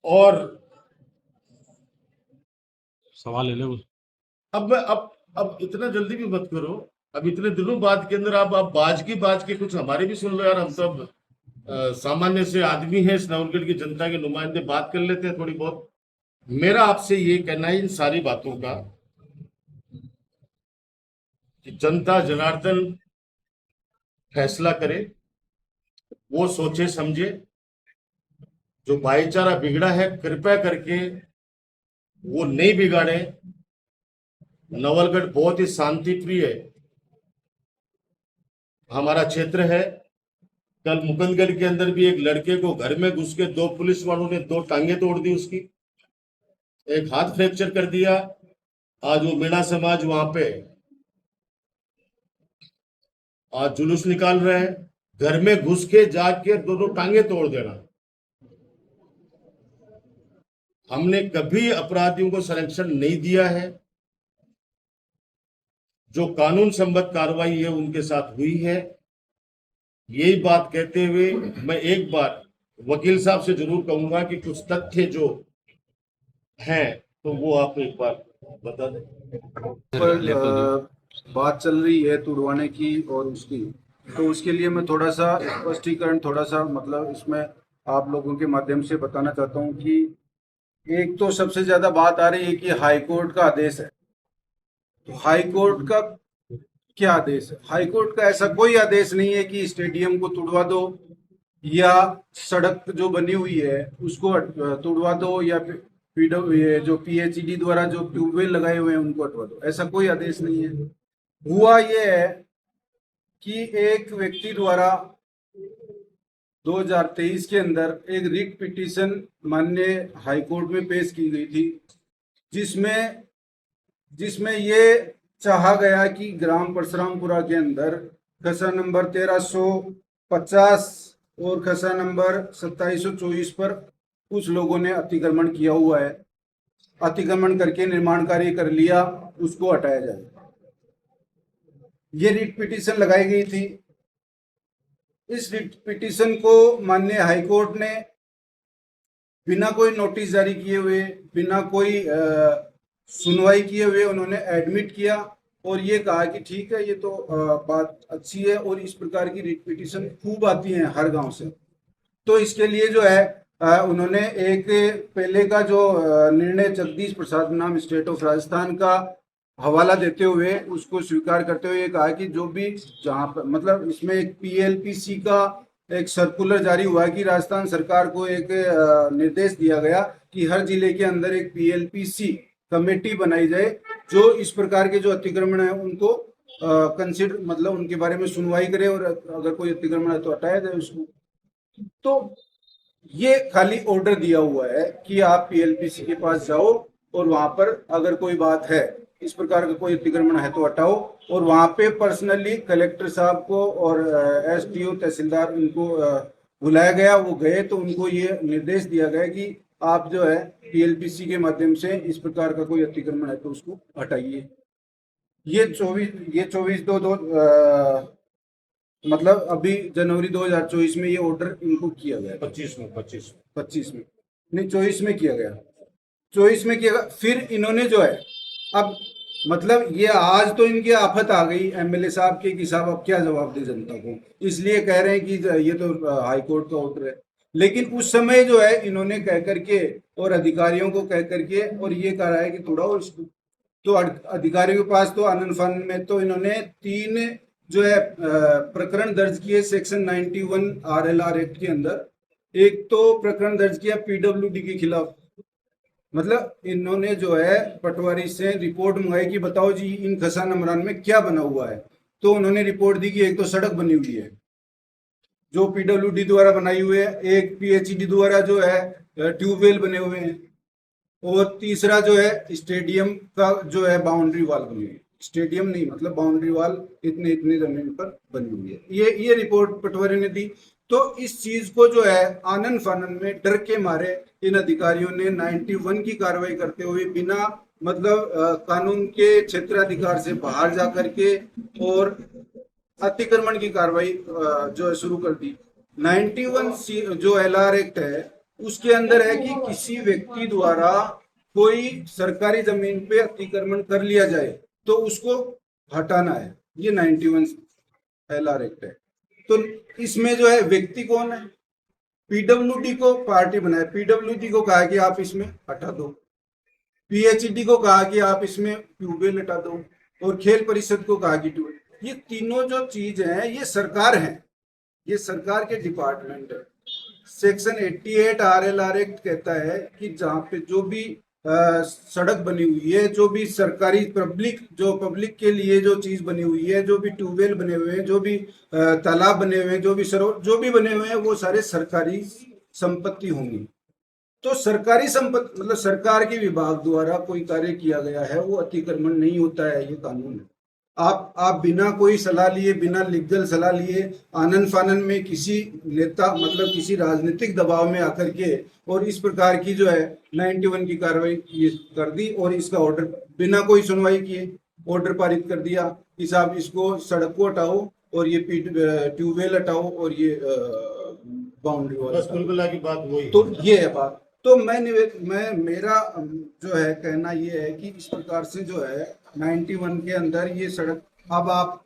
और सवाल ले लो। अब इतना जल्दी भी मत करो, अब इतने दिनों बाद के अंदर आप बाज की कुछ हमारे भी सुन लो यार। हम सब सामान्य से आदमी हैं, इस नवलगढ़ की जनता के नुमाइंदे, बात कर लेते हैं थोड़ी बहुत। मेरा आपसे ये कहना है इन सारी बातों का कि जनता जनार्दन फैसला करे, वो सोचे समझे। जो भाईचारा बिगड़ा है कृपया करके वो नहीं बिगाड़े। नवलगढ़ बहुत ही शांति प्रिय हमारा क्षेत्र है। कल मुकुंदगढ़ के अंदर भी एक लड़के को घर में घुस के दो पुलिस वालों ने दो टांगे तोड़ दी, उसकी एक हाथ फ्रैक्चर कर दिया। आज वो मीणा समाज वहां पे आज जुलूस निकाल रहे हैं। घर में घुस के जाके दोनों टांगे तोड़ देना। हमने कभी अपराधियों को संरक्षण नहीं दिया है। जो कानून संबद्ध कार्रवाई है उनके साथ हुई है। यही बात कहते हुए मैं एक बार वकील साहब से जरूर कहूंगा कि कुछ तथ्य जो हैं तो वो आप एक बार बता दें। पर बात चल रही है तुड़वाने की और उसकी, तो उसके लिए मैं थोड़ा सा स्पष्टीकरण, थोड़ा सा मतलब इसमें आप लोगों के माध्यम से बताना चाहता हूँ कि एक तो सबसे ज्यादा बात आ रही है कि हाई कोर्ट का आदेश है। तो हाई कोर्ट का क्या आदेश है? हाई कोर्ट का ऐसा कोई आदेश नहीं है कि स्टेडियम को तुड़वा दो या सड़क जो बनी हुई है उसको तुड़वा दो या ये जो पीएचईडी द्वारा जो ट्यूबवेल लगाए हुए हैं उनको हटवा दो। ऐसा कोई आदेश नहीं है। हुआ ये है कि एक व्यक्ति द्वारा 2023 के अंदर एक रिट पिटीशन माननीय हाईकोर्ट में पेश की गई थी, जिसमें जिसमें ये चाहा गया कि ग्राम परशुरामपुरा के अंदर खसा नंबर 1350 और खसा नंबर 2724 पर कुछ लोगों ने अतिक्रमण किया हुआ है, अतिक्रमण करके निर्माण कार्य कर लिया, उसको हटाया जाए। ये रिट पिटीशन लगाई गई थी। इस रिट पिटीशन को माननीय हाईकोर्ट ने बिना कोई नोटिस जारी किए हुए, बिना कोई सुनवाई किए हुए उन्होंने एडमिट किया और ये कहा कि ठीक है, ये तो बात अच्छी है और इस प्रकार की रिट पिटीशन खूब आती हैं हर गांव से। तो इसके लिए जो है उन्होंने एक पहले का जो निर्णय जगदीश प्रसाद नाम स्टेट ऑफ राजस्थान का हवाला देते हुए उसको स्वीकार करते हुए कहा कि जो भी जहाँ पर मतलब इसमें एक पीएलपीसी का एक सर्कुलर जारी हुआ कि राजस्थान सरकार को एक निर्देश दिया गया कि हर जिले के अंदर एक पीएलपीसी कमेटी बनाई जाए जो इस प्रकार के जो अतिक्रमण है उनको कंसिडर मतलब उनके बारे में सुनवाई करे और अगर कोई अतिक्रमण है तो हटाया जाए उसको। तो ये खाली ऑर्डर दिया हुआ है कि आप पीएलपीसी के पास जाओ और वहां पर अगर कोई बात है, इस प्रकार का कोई अतिक्रमण है तो हटाओ। और वहां पे पर्सनली कलेक्टर साहब को और एसडीओ तहसीलदार उनको बुलाया गया, वो गए तो उनको ये निर्देश दिया गया कि आप जो है पीएलपीसी के माध्यम से इस प्रकार का कोई अतिक्रमण है तो उसको हटाइए। ये 24/2 मतलब अभी जनवरी 2024 में ये ऑर्डर इनको किया गया। 25 में नहीं, 24 में किया गया। 24 में किया गया। फिर इन्होंने जो है अब मतलब ये आज तो इनकी आफत आ गई एमएलए साहब के कि साहब अब क्या जवाब दे जनता को, इसलिए कह रहे हैं कि ये तो हाई कोर्ट का ऑर्डर है। लेकिन उस समय जो है इन्होंने कह करके और अधिकारियों को कह करके और ये कह रहा है कि थोड़ा और इसको, तो अधिकारियों के पास तो आनंद फानन में तो इन्होंने 3 जो है प्रकरण दर्ज किए सेक्शन 91 आरएलआर एक्ट के अंदर। एक तो प्रकरण दर्ज किया पीडब्ल्यूडी के खिलाफ, मतलब इन्होंने जो है पटवारी से रिपोर्ट मंगाई कि बताओ जी इन खसा नमरान में क्या बना हुआ है। तो उन्होंने रिपोर्ट दी कि एक तो सड़क बनी हुई है जो पीडब्ल्यूडी द्वारा बनाई हुई है, एक पीएचईडी द्वारा जो है ट्यूबवेल बने हुए हैं, और तीसरा जो है स्टेडियम का जो है बाउंड्री वॉल बनी हुई है। स्टेडियम नहीं मतलब बाउंड्री वॉल इतने इतने जमीन पर बनी हुई है। ये रिपोर्ट पटवारी ने दी। तो इस चीज को जो है आनंद फानन में डर के मारे इन अधिकारियों ने 91 की कार्रवाई करते हुए बिना मतलब कानून के क्षेत्राधिकार से बाहर जा करके और अतिक्रमण की कार्रवाई जो है शुरू कर दी। 91 जो एलआर एक्ट है उसके अंदर है कि किसी व्यक्ति द्वारा कोई सरकारी जमीन पे अतिक्रमण कर लिया जाए तो उसको हटाना है। ये 91 LR एक्ट है। तो इसमें जो है व्यक्ति कौन है, पीडब्ल्यूडी को पार्टी बनाए, पीडब्ल्यूडी को कहा कि आप इसमें हटा दो, पीएचडी को कहा कि आप इसमें ट्यूबवेल हटा दो, और खेल परिषद को कहा कि ट्यूबवेल। ये तीनों जो चीज हैं ये सरकार है, ये सरकार के डिपार्टमेंट है। सेक्शन 88 RLR एक्ट कहता है कि जहाँ पे जो भी सड़क बनी हुई है, जो भी सरकारी पब्लिक के लिए जो चीज बनी हुई है, जो भी ट्यूबवेल बने हुए हैं, जो भी तालाब बने हुए हैं, जो भी सरोवर जो भी बने हुए हैं, वो सारे सरकारी संपत्ति होंगी। तो सरकारी संपत्ति मतलब सरकार के विभाग द्वारा कोई कार्य किया गया है वो अतिक्रमण नहीं होता है, ये कानून है। आप बिना कोई सलाह लिए, बिना लीगल सलाह लिए, आनन फानन में किसी नेता मतलब किसी राजनीतिक दबाव में आकर के और इस प्रकार की जो है 91 की कार्रवाई कर दी, और इसका ऑर्डर बिना कोई सुनवाई किए ऑर्डर पारित कर दिया कि साहब इसको सड़क को हटाओ और ये ट्यूबवेल हटाओ और ये बाउंड्री वॉल। बस कुल मिला की बात वही तो ये है बात। तो मैं मेरा जो है कहना ये है कि इस प्रकार से जो है 91 के अंदर ये सड़क, अब आप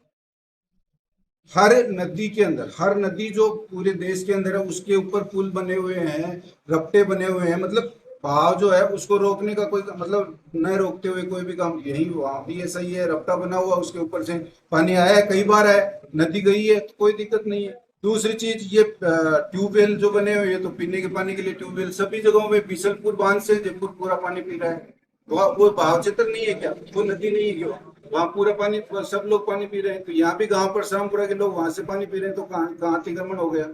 हर नदी के अंदर, हर नदी जो पूरे देश के अंदर है उसके ऊपर पुल बने हुए हैं, रपटे बने हुए हैं, मतलब बहाव जो है उसको रोकने का कोई मतलब न रोकते हुए कोई भी काम, यही वहां भी ऐसा ही है, रपटा बना हुआ उसके ऊपर से पानी आया है, कई बार है, नदी गई है तो कोई दिक्कत नहीं है। दूसरी चीज ये ट्यूबवेल जो बने हुए हैं तो पीने के पानी के लिए ट्यूबवेल सभी जगहों में, बीसलपुर बांध से जयपुर पूरा पानी पी रहा है, वो बहाव क्षेत्र नहीं है क्या, वो नदी नहीं है क्यों, वहाँ पूरा पानी सब लोग पानी पी रहे हैं। तो यहाँ भी गांव परशुरामपुरा के लोग वहां से पानी पी रहे हैं, तो कहाँ अतिक्रमण हो गया।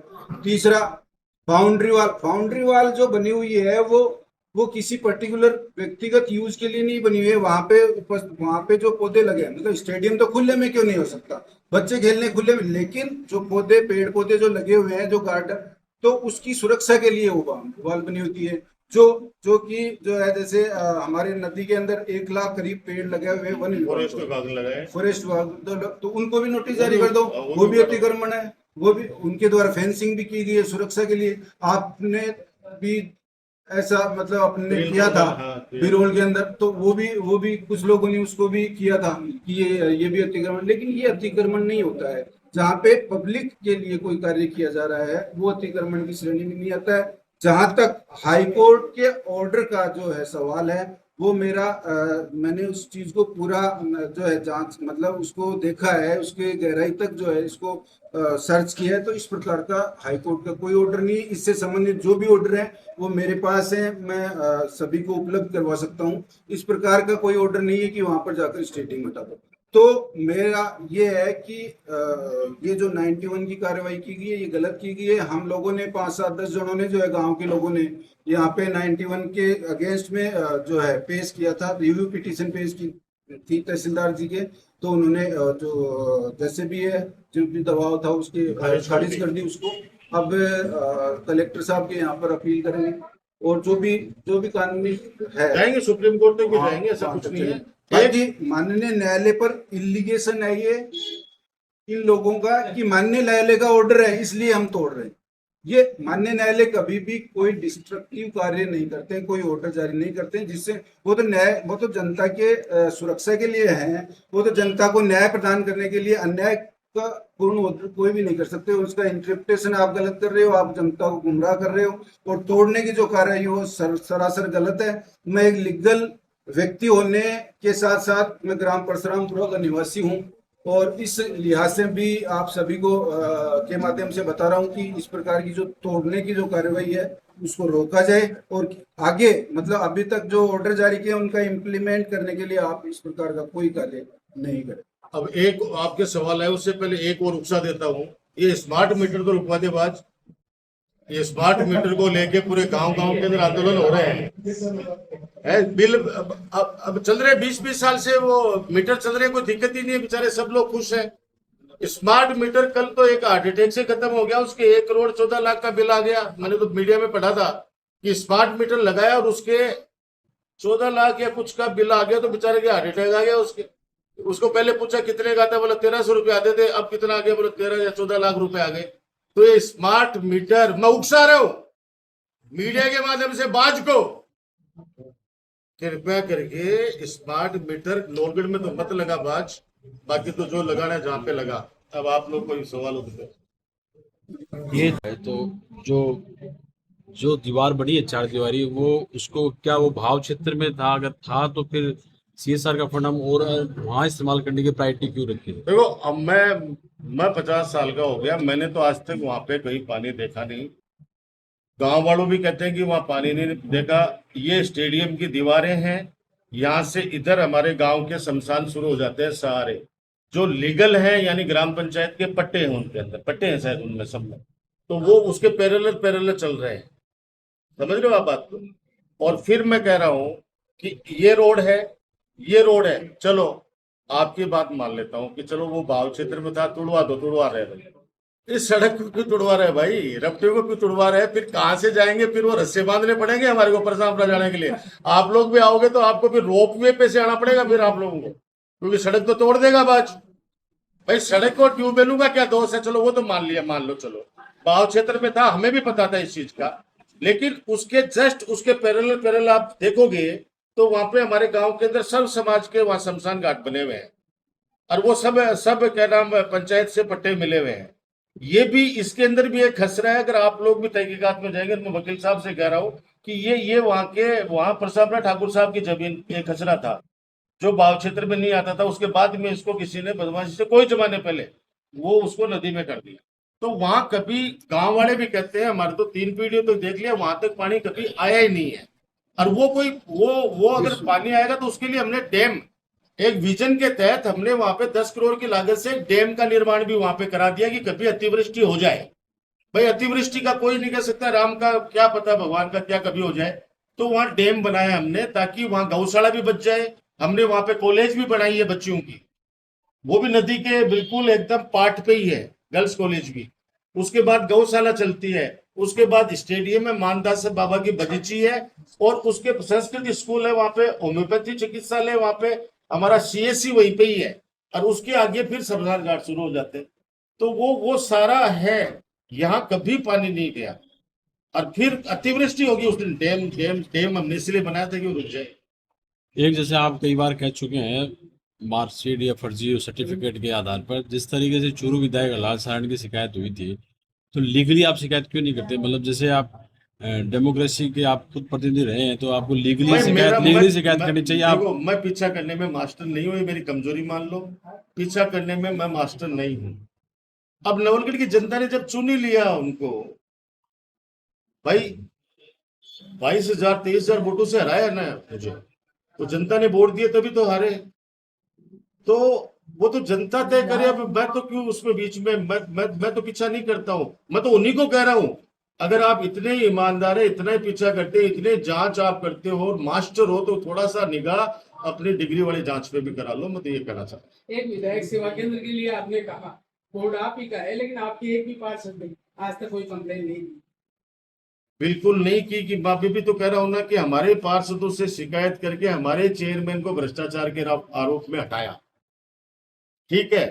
तीसरा बाउंड्री वाल जो बनी हुई है वो किसी पर्टिकुलर व्यक्तिगत यूज के लिए नहीं बनी हुई है। वहां पे जो पौधे लगे हैं, मतलब स्टेडियम तो खुले में क्यों नहीं हो सकता, बच्चे खेलने खुले में, लेकिन जो पेड़ पौधे जो लगे हुए हैं जो गार्डन, तो उसकी सुरक्षा के लिए वो बाउंड्री बनी होती है। जो है जैसे हमारे नदी के अंदर 1 लाख करीब पेड़ लगे हुए हैं, फॉरेस्ट विभाग, तो उनको भी नोटिस जारी कर दो, वो भी अतिक्रमण है, वो भी उनके द्वारा फेंसिंग भी की गई है सुरक्षा के लिए। आपने भी ऐसा मतलब अपने किया था बिरोल के अंदर, तो वो भी कुछ लोगों ने उसको भी किया था कि ये भी अतिक्रमण, लेकिन ये अतिक्रमण नहीं होता है। जहाँ पे पब्लिक के लिए कोई कार्य किया जा रहा है वो अतिक्रमण की श्रेणी में नहीं आता है। जहां तक हाई कोर्ट के ऑर्डर का जो है सवाल है, वो मैंने उस चीज को पूरा जो है जांच मतलब उसको देखा है, उसके गहराई तक जो है इसको सर्च किया है। तो इस प्रकार का हाई कोर्ट का कोई ऑर्डर नहीं है। इससे संबंधित जो भी ऑर्डर है वो मेरे पास है, मैं सभी को उपलब्ध करवा सकता हूँ। इस प्रकार का कोई ऑर्डर नहीं है कि वहां पर जाकर स्टेटिंग हटा दो। तो मेरा ये है कि ये जो 91 की कार्रवाई की गई है ये गलत की गई है। हम लोगों ने 5-7-10 जनों ने जो है गांव के लोगों ने यहाँ पे 91 के अगेंस्ट में जो है पेश किया था, रिव्यू पिटीशन पेश की थी तहसीलदार जी के, तो उन्होंने जो जैसे भी है जो भी दबाव था उसके खारिज कर दी उसको। अब कलेक्टर साहब के यहाँ पर अपील करेंगे और जो भी कानूनी है जाएंगे सुप्रीम कोर्ट तक भी जाएंगे, ऐसा कुछ नहीं है। बाकी माननीय न्यायालय पर इलिगेशन है ये इन लोगों का कि माननीय न्यायालय का ऑर्डर है इसलिए हम तोड़ रहे हैं। ये माननीय न्यायालय कभी भी कोई डिस्ट्रक्टिव कार्य नहीं करते, कोई ऑर्डर जारी नहीं करते जिससे वो तो जनता के सुरक्षा के लिए है, वो तो जनता को न्याय प्रदान करने के लिए, अन्याय का पूर्ण ऑर्डर कोई भी नहीं कर सकते। उसका इंटरप्रिटेशन आप गलत कर रहे हो, आप जनता को गुमराह कर रहे हो, और तोड़ने की जो कार्रवाई वो सरासर गलत है। मैं एक लीगल व्यक्ति होने के साथ साथ मैं ग्राम परशुरामपुरा का निवासी हूँ, और इस लिहाज से भी आप सभी को के माध्यम से बता रहा हूँ कि इस प्रकार की जो तोड़ने की जो कार्रवाई है उसको रोका जाए, और आगे मतलब अभी तक जो ऑर्डर जारी किए उनका इम्प्लीमेंट करने के लिए आप इस प्रकार का कोई कार्य नहीं करें। अब एक आपके सवाल है, उससे पहले एक और रुखसा देता हूँ। ये स्मार्ट मीटर तो रुकवा दे बाज, ये स्मार्ट मीटर को लेके पूरे गांव के अंदर आंदोलन हो रहे हैं। बिल अब चल रहे 20-20 साल से वो मीटर चल रहे, कोई दिक्कत ही नहीं है, बेचारे सब लोग खुश हैं। स्मार्ट मीटर कल तो एक हार्ट अटैक से खत्म हो गया, उसके 1 करोड़ 14 लाख का बिल आ गया। मैंने तो मीडिया में पढ़ा था कि स्मार्ट मीटर लगाया और उसके 14 लाख या कुछ का बिल आ गया, तो बेचारे के हार्ट अटैक आ गया। उसको पहले पूछा कितने का था, बोला 1300 रुपये आते थे, अब कितना आ गया, बोला 13 या 14 लाख रुपए आ गए। तो ये स्मार्ट मीटर, मैं उकसा रहा हूं मीडिया के माध्यम से बाज को, कृपया करके स्मार्ट मीटर लोलगढ़ में तो मत लगा बाज, बाकी तो जो लगाना है जहाँ पे लगा। अब आप लोग कोई सवाल हो तो। ये है तो जो जो दीवार बनी है चार दीवारी, वो उसको क्या वो भाव क्षेत्र में था? अगर था तो फिर सीएसआर का फंड हम और वहां इस्तेमाल करने की प्रायोरिटी क्यों रखी है? देखो, अब मैं 50 साल का हो गया, मैंने तो आज तक वहां पे कहीं पानी देखा नहीं। गांव वालों भी कहते हैं कि वहां पानी नहीं देखा। ये स्टेडियम की दीवारें हैं, यहाँ से इधर हमारे गांव के शमशान शुरू हो जाते हैं सारे, जो लीगल हैं, यानी ग्राम पंचायत के पट्टे हैं, उनके अंदर पट्टे हैं शायद उनमें सब में। तो वो उसके पैरेलल पैरेलल चल रहे हैं। समझ रहे हो आप बात को? और फिर मैं कह रहा हूं कि ये रोड है, ये रोड है, चलो आपकी बात मान लेता हूं कि चलो वो भाव क्षेत्र में था, तुड़वा दो, तुड़वा रहे हैं। इस सड़क को क्यों तुड़वा रहे हैं भाई? रपटे को क्यों तुड़वा रहे हैं? फिर कहां से जाएंगे? फिर वो रस्से बांधने पड़ेंगे हमारे को परसामपुरा जाने के लिए। आप लोग भी आओगे तो आपको फिर रोप वे पे से आना पड़ेगा फिर आप लोगों को, क्योंकि सड़क तो तोड़ देगा बाज। भाई सड़क और ट्यूबवेलों का क्या दोष है? चलो वो तो मान लिया, मान लो, चलो भाव क्षेत्र में था, हमें भी पता था इस चीज का। लेकिन उसके जस्ट उसके पैरेलल पैरेलल आप देखोगे तो वहां पे हमारे गांव के अंदर सब समाज के वहां शमशान घाट बने हुए हैं, और वो सब सब क्या नाम है, पंचायत से पट्टे मिले हुए हैं। ये भी इसके अंदर भी एक खसरा है। अगर आप लोग भी तहकीकात में जाएंगे, मैं वकील साहब से कह रहा हूँ कि ये वहां प्रसाद ठाकुर साहब की जमीन ये खसरा था, जो भाव क्षेत्र में नहीं आता था। उसके बाद में इसको किसी ने बदमाशी से कोई जमाने पहले वो उसको नदी में कर दिया। तो वहां कभी गांव वाले भी कहते हैं, हमारे तो 3 पीढ़ियों तक देख लिया, वहां तक पानी कभी आया ही नहीं है। और वो कोई वो अगर पानी आएगा तो उसके लिए हमने डैम, एक विजन के तहत हमने वहां पे 10 करोड़ की लागत से एक डैम का निर्माण भी वहां पे करा दिया कि कभी अतिवृष्टि हो जाए। भाई अतिवृष्टि का कोई नहीं कह सकता, राम का क्या पता, भगवान का क्या कभी हो जाए। तो वहां डैम बनाया हमने ताकि वहां गौशाला भी बच जाए। हमने वहां पे कॉलेज भी बनाई है बच्चियों की, वो भी नदी के बिल्कुल एकदम पाट पे ही है, गर्ल्स कॉलेज भी। उसके बाद गौशाला चलती है, उसके बाद स्टेडियम है, मानदास बाबा की बगीची है, और उसके संस्कृत स्कूल है वहां पे, होम्योपैथी चिकित्सालय वहां पे, हमारा सीएससी वहीं पे ही है। और उसके आगे फिर शमशान घाट शुरू हो जाते हैं। तो वो सारा है, यहाँ कभी पानी नहीं गया। और फिर अतिवृष्टि होगी उस दिन, डैम डैम डैम हमने इसलिए बनाया था कि वो रुक जाए। एक, जैसे आप कई बार कह चुके हैं, मार्कशीट या फर्जी सर्टिफिकेट के आधार पर जिस तरीके से चूरू विधायक लाल सारण की शिकायत हुई थी, तो लीगली आप शिकायत क्यों नहीं करते? मतलब जैसे आप डेमोक्रेसी के आप खुद प्रतिनिधि रहे हैं, तो आपको लीगली शिकायत करनी चाहिए। आप देखो, मैं पीछा करने में मास्टर नहीं हूँ, ये मेरी कमजोरी मान लो। पीछा करने में मैं मास्टर नहीं हूँ। अब नवलगढ़ की जनता ने जब चुन ही लिया उनको, भाई 22,000 23,000 वोटों से हराया ना मुझे, तो जनता ने वोट दिए तभी तो हारे। तो वो तो जनता तय करे। अब मैं तो क्यों उसमें बीच में, मैं तो पीछा नहीं करता हूँ। मैं तो उन्हीं को कह रहा हूँ, अगर आप इतने ईमानदार है, इतना ही पीछा करते, इतने जांच आप करते हो, मास्टर हो, तो थोड़ा सा निगाह अपनी डिग्री वाली जांच पे भी करा लो। मैं तो ये कहना चाहता हूँ। एक विधायक सेवा केंद्र के लिए आपने कहा, बोर्ड आप ही का है, लेकिन आपकी एक भी पार्षद नहीं, आज तक कोई कंप्लेन नहीं दी। बिल्कुल नहीं की। कि मैं अभी भी तो कह रहा हूं ना कि हमारे पार्षदों से शिकायत करके हमारे चेयरमैन को भ्रष्टाचार के आरोप में हटाया, ठीक है।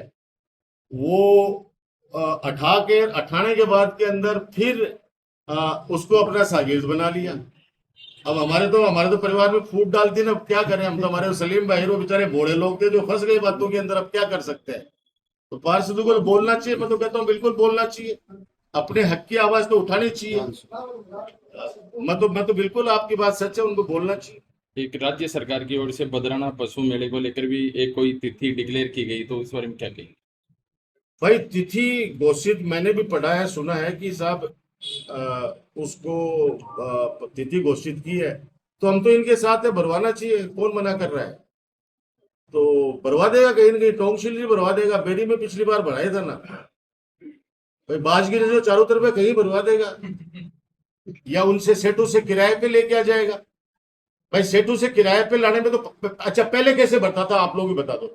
वो अठाने के बाद के अंदर फिर उसको अपना शागिर्द बना लिया। अब हमारे तो परिवार में फूट डालती ना, अब क्या करें हम? तो हमारे सलीम भाई वो बेचारे बूढ़े लोग थे जो फंस गए बातों के अंदर, अब क्या कर सकते हैं? तो पार्षदों को बोलना चाहिए। मैं तो कहता हूँ बिल्कुल बोलना चाहिए, अपने हक की आवाज तो उठानी चाहिए। मैं तो बिल्कुल, आपकी बात सच है, उनको बोलना चाहिए। एक राज्य सरकार की ओर से बदराना पशु मेले को लेकर भी एक कोई तिथि डिक्लेयर की गई, तो इस बारे में क्या कहेंगे? भाई तिथि घोषित मैंने भी पढ़ा है, सुना है कि साहब उसको तिथि घोषित की है, तो हम तो इनके साथ है, भरवाना चाहिए। कौन मना कर रहा है? तो भरवा देगा, कहीं ना कहीं टोंकशिल भरवा देगा। बेरी में पिछली बार भराया था ना भाई, बाजगिरी जो चारों तरफ है, कहीं भरवा देगा, या उनसे सेठू से किराए पे लेके आ जाएगा। भाई सेठू से किराए पे लाने में तो अच्छा, पहले कैसे भरता था आप लोग भी बता दो।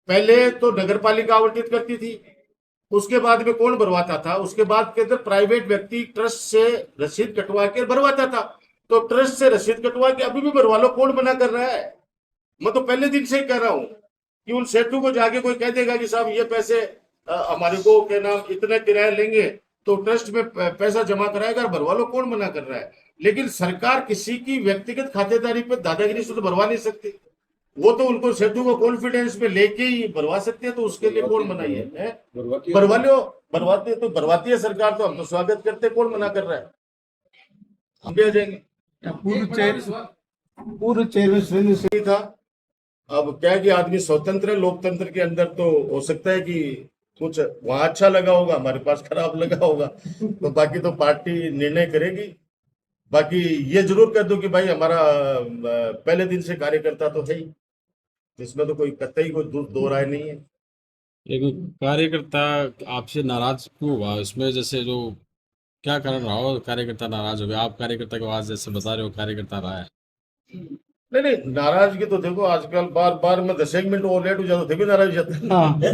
पहले तो नगर पालिका आवंटित करती थी, उसके बाद में कौन भरवाता था? उसके बाद के अंदर प्राइवेट व्यक्ति ट्रस्ट से रसीद कटवा के भरवाता था। तो ट्रस्ट से रसीद कटवा के अभी भी भरवा लो, कौन मना कर रहा है? मैं तो पहले दिन से ही कह रहा हूं कि उन सेठू को जाके कोई कह देगा कि साहब ये पैसे हमारे को क्या नाम इतना किराया लेंगे, तो ट्रस्ट में पैसा जमा कराएगा और भरवा लो, कौन मना कर रहा है? लेकिन सरकार किसी की व्यक्तिगत खातेदारी पे दादागिरी से तो भरवा नहीं सकती। वो तो उनको सेतु को कॉन्फिडेंस में लेके ही भरवा सकते हैं, तो उसके लिए कौन मनाही है? बरवाती- भरवा लो, भरवाती तो भरवाती है सरकार, तो हम तो स्वागत करते हैं, कौन मना कर रहा है? हम भी आ जाएंगे। पूर्व चेयरमैन सुरेंद्र सिंह नहीं था, अब क्या है कि आदमी स्वतंत्र है, लोकतंत्र के अंदर तो हो सकता है कि कुछ वहां अच्छा लगा होगा, हमारे पास खराब लगा होगा, तो बाकी तो पार्टी निर्णय करेगी। बाकी ये जरूर कह दो कि भाई हमारा पहले दिन से कार्यकर्ता तो है ही, इसमें तो कोई कतई कोई दो राय नहीं है। एक कार्यकर्ता आपसे नाराज क्यों हुआ इसमें, जैसे जो क्या कारण रहा हो कार्यकर्ता नाराज हो गया? आप कार्यकर्ता की आवाज जैसे बता रहे हो कार्यकर्ता रहा है। नहीं नहीं, नाराजगी तो देखो आजकल बार बार मैं 10 मिनट और लेट हो जाता तभी नाराज हो जाता है।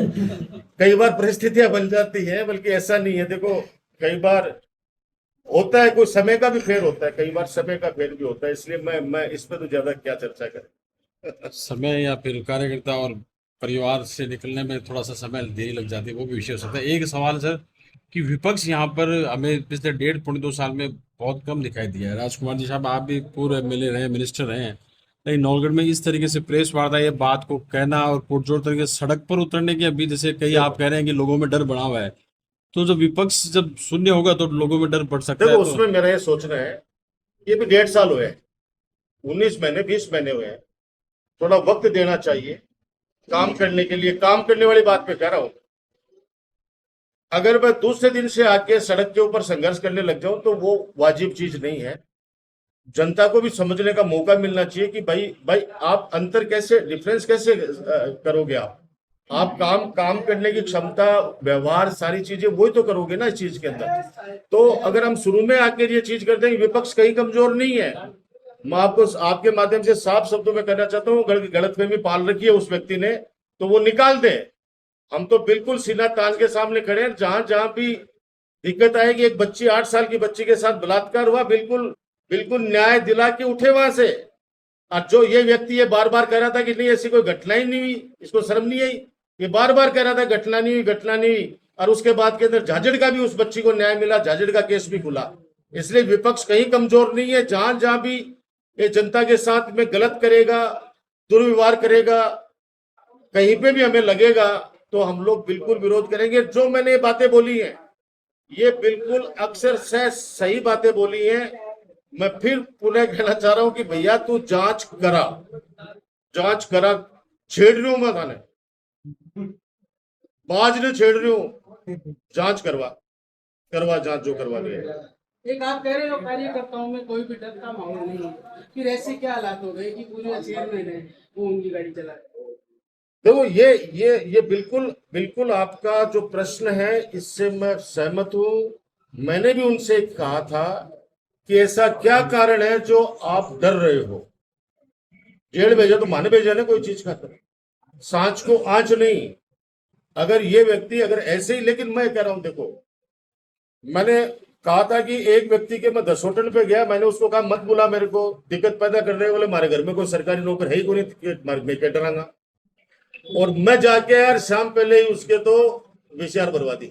कई बार परिस्थितियां बन जाती है, बल्कि ऐसा नहीं है। देखो कई बार होता है, कोई समय का भी फेर होता है, कई बार समय का फेर भी होता है, इसलिए मैं इस पर तो ज्यादा क्या चर्चा करें। समय या फिर कार्यकर्ता और परिवार से निकलने में थोड़ा सा समय देरी लग जाती है, वो भी विषय हो सकता है। एक सवाल सर कि विपक्ष यहाँ पर हमें पिछले 1.5-2 साल में बहुत कम दिखाई दिया है। राजकुमार जी साहब, आप भी पूर्व एमएलए रहे, मिनिस्टर रहे हैं, लेकिन नौलगढ़ में इस तरीके से प्रेस वार्ता, ये बात को कहना और पुरजोर तरीके से सड़क पर उतरने की, अभी जैसे कई आप कह रहे हैं कि लोगों में डर बढ़ा हुआ है, तो जब विपक्ष जब शून्य होगा तो लोगों में डर बढ़ सकता है। देखो तो उसमें मेरा ये सोचना है, ये भी 1.5 साल हुए हैं, 19 महीने 20 महीने हुए हैं, थोड़ा वक्त देना चाहिए काम करने के लिए। काम करने वाली बात पे कह रहा हूं, अगर मैं दूसरे दिन से आके सड़क के ऊपर संघर्ष करने लग जाऊं तो वो वाजिब चीज नहीं है। जनता को भी समझने का मौका मिलना चाहिए कि भाई भाई आप अंतर कैसे, डिफरेंस कैसे करोगे? आप काम काम करने की क्षमता, व्यवहार, सारी चीजें वही तो करोगे ना इस चीज के अंदर। तो अगर हम शुरू में आके ये चीज करते हैं, विपक्ष कहीं कमजोर नहीं है। मैं आपको आपके माध्यम से साफ शब्दों में कहना चाहता हूँ, गलतफहमी पाल रखी है उस व्यक्ति ने, तो वो निकाल दे। हम तो बिल्कुल सीना तान के सामने खड़े हैं। जहां जहां भी दिक्कत आएगी, एक बच्ची 8 साल की बच्ची के साथ बलात्कार हुआ, बिल्कुल बिल्कुल न्याय दिला के उठे वहां से। और जो ये व्यक्ति ये बार बार कह रहा था कि नहीं ऐसी कोई घटना ही नहीं हुई, इसको शर्म नहीं आई, ये बार बार कह रहा था घटना नहीं हुई, घटना नहीं हुई, और उसके बाद के अंदर झाझड़ का भी उस बच्ची को न्याय मिला, झाझड़ का केस भी खुला। इसलिए विपक्ष कहीं कमजोर नहीं है। जहां जहां भी ये जनता के साथ में गलत करेगा, दुर्व्यवहार करेगा, कहीं पे भी हमें लगेगा तो हम लोग बिल्कुल विरोध करेंगे। जो मैंने ये बातें बोली हैं, ये बिल्कुल अक्सर से सही बातें बोली हैं। मैं फिर पुनः कहना चाह रहा हूं कि भैया तू जांच करा, जांच करा, छेड़ रही हूं मैं थाने, बाज ने छेड़ रही हूं, जांच करवा जांच जो करवा रही है। एक आप कह रहे हो कार्यकर्ताओं में कोई भी डर का माहौल नहीं है, फिर ऐसे क्या हालात हो गए कि पूरे चेयरमैन है वो उनकी गाड़ी चला रहे? देखो ये बिल्कुल बिल्कुल आपका जो प्रश्न है इससे मैं सहमत हूं। मैंने भी उनसे कहा था कि ऐसा क्या कारण है जो आप डर रहे हो। जेल भेजा तो माने भेजा ना कोई चीज का, सांच को आंच नहीं। अगर ये व्यक्ति अगर ऐसे ही, लेकिन मैं कह रहा हूं देखो, मैंने कहा था कि एक व्यक्ति के मैं 10 होटल पे गया, मैंने उसको कहा मत बुला मेरे को, दिक्कत पैदा कर रहे हो। बोले हमारे घर में कोई सरकारी नौकर है ही कोई नहीं, मैं क्या डरांगा। और मैं जाके यार शाम पहले ही उसके तो वीसीआर भरवा दी।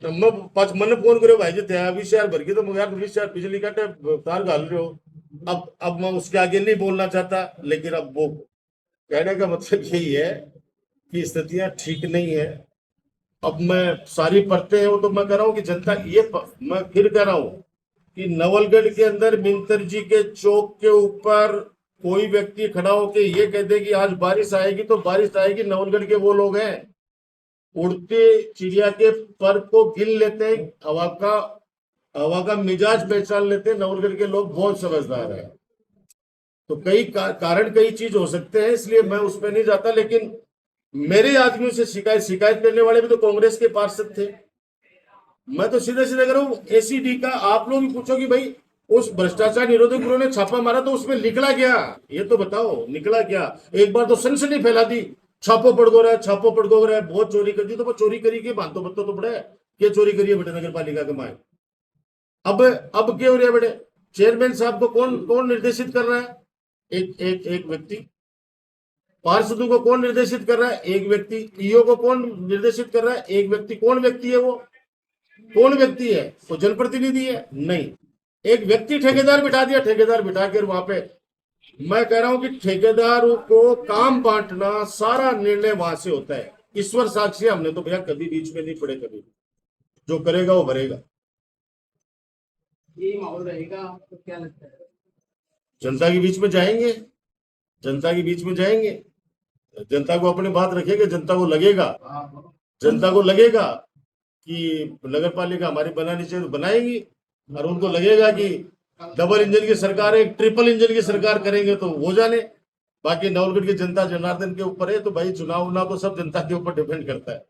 तो मैं मैंने फोन करे भाई जी थे वीसीआर भर के, तो मैं यार वीसीआर बिजली काटे तार घाल रहे हो। अब मैं उसके आगे नहीं बोलना चाहता, लेकिन अब वो कहने का मतलब यही है कि स्थितियां ठीक नहीं है। अब मैं सारी परतें हैं वो तो मैं कह रहा हूँ कि जनता मैं फिर कह रहा हूँ कि नवलगढ़ के अंदर मिंतर जी के चौक के ऊपर कोई व्यक्ति खड़ा होके ये कह दे कि आज बारिश आएगी तो बारिश आएगी, नवलगढ़ के वो लोग हैं उड़ते चिड़िया के पर को गिन लेते हैं, हवा का मिजाज पहचान लेते हैं। नवलगढ़ के लोग बहुत समझदार हैं। तो कई कारण कई चीज हो सकते हैं, इसलिए मैं उसमें नहीं जाता। लेकिन मेरे आदमियों से शिकायत करने वाले भी तो कांग्रेस के पार्षद थे। मैं तो सीधे सीधे कह रहा हूँ, एसीडी का आप लोग भी पूछो कि भाई उस भ्रष्टाचार निरोधक ब्यूरो ने छापा मारा तो उसमें निकला क्या, ये तो बताओ निकला क्या। एक बार तो सनसनी फैला दी, छापो पड़ गो रहा है, छापो पड़ गो रहा है, बहुत चोरी कर दी। तो वो चोरी करी के बात तो बता तो बड़ा है, क्या चोरी करी है बेटे नगर पालिका के माए। अब क्या हो रहा है बेटे, चेयरमैन साहब को कौन निर्देशित कर रहा है? एक व्यक्ति। पार्षदों को कौन निर्देशित कर रहा है? एक व्यक्ति। ईओ को कौन निर्देशित कर रहा है? एक व्यक्ति। कौन व्यक्ति है वो? कौन व्यक्ति है वो? जनप्रतिनिधि है? नहीं, एक व्यक्ति ठेकेदार बिठा दिया, ठेकेदार बिठा कर वहां पे मैं कह रहा हूं कि ठेकेदारों को काम बांटना सारा निर्णय वहां से होता है। ईश्वर साक्षी, हमने तो भैया कभी बीच में नहीं पड़े, कभी जो करेगा वो भरेगा। ये माहौल रहेगा तो क्या लगता है? जनता के बीच में जाएंगे, जनता के बीच में जाएंगे, जनता को अपनी बात रखेंगे, जनता को लगेगा कि नगर पालिका हमारी बनानी चाहिए तो बनाएंगी, और उनको लगेगा कि डबल इंजन की सरकार है, ट्रिपल इंजन की सरकार करेंगे तो वो जाने। बाकी नवलगढ़ की जनता जनार्दन के ऊपर है, तो भाई चुनाव तो सब जनता के ऊपर डिपेंड करता है।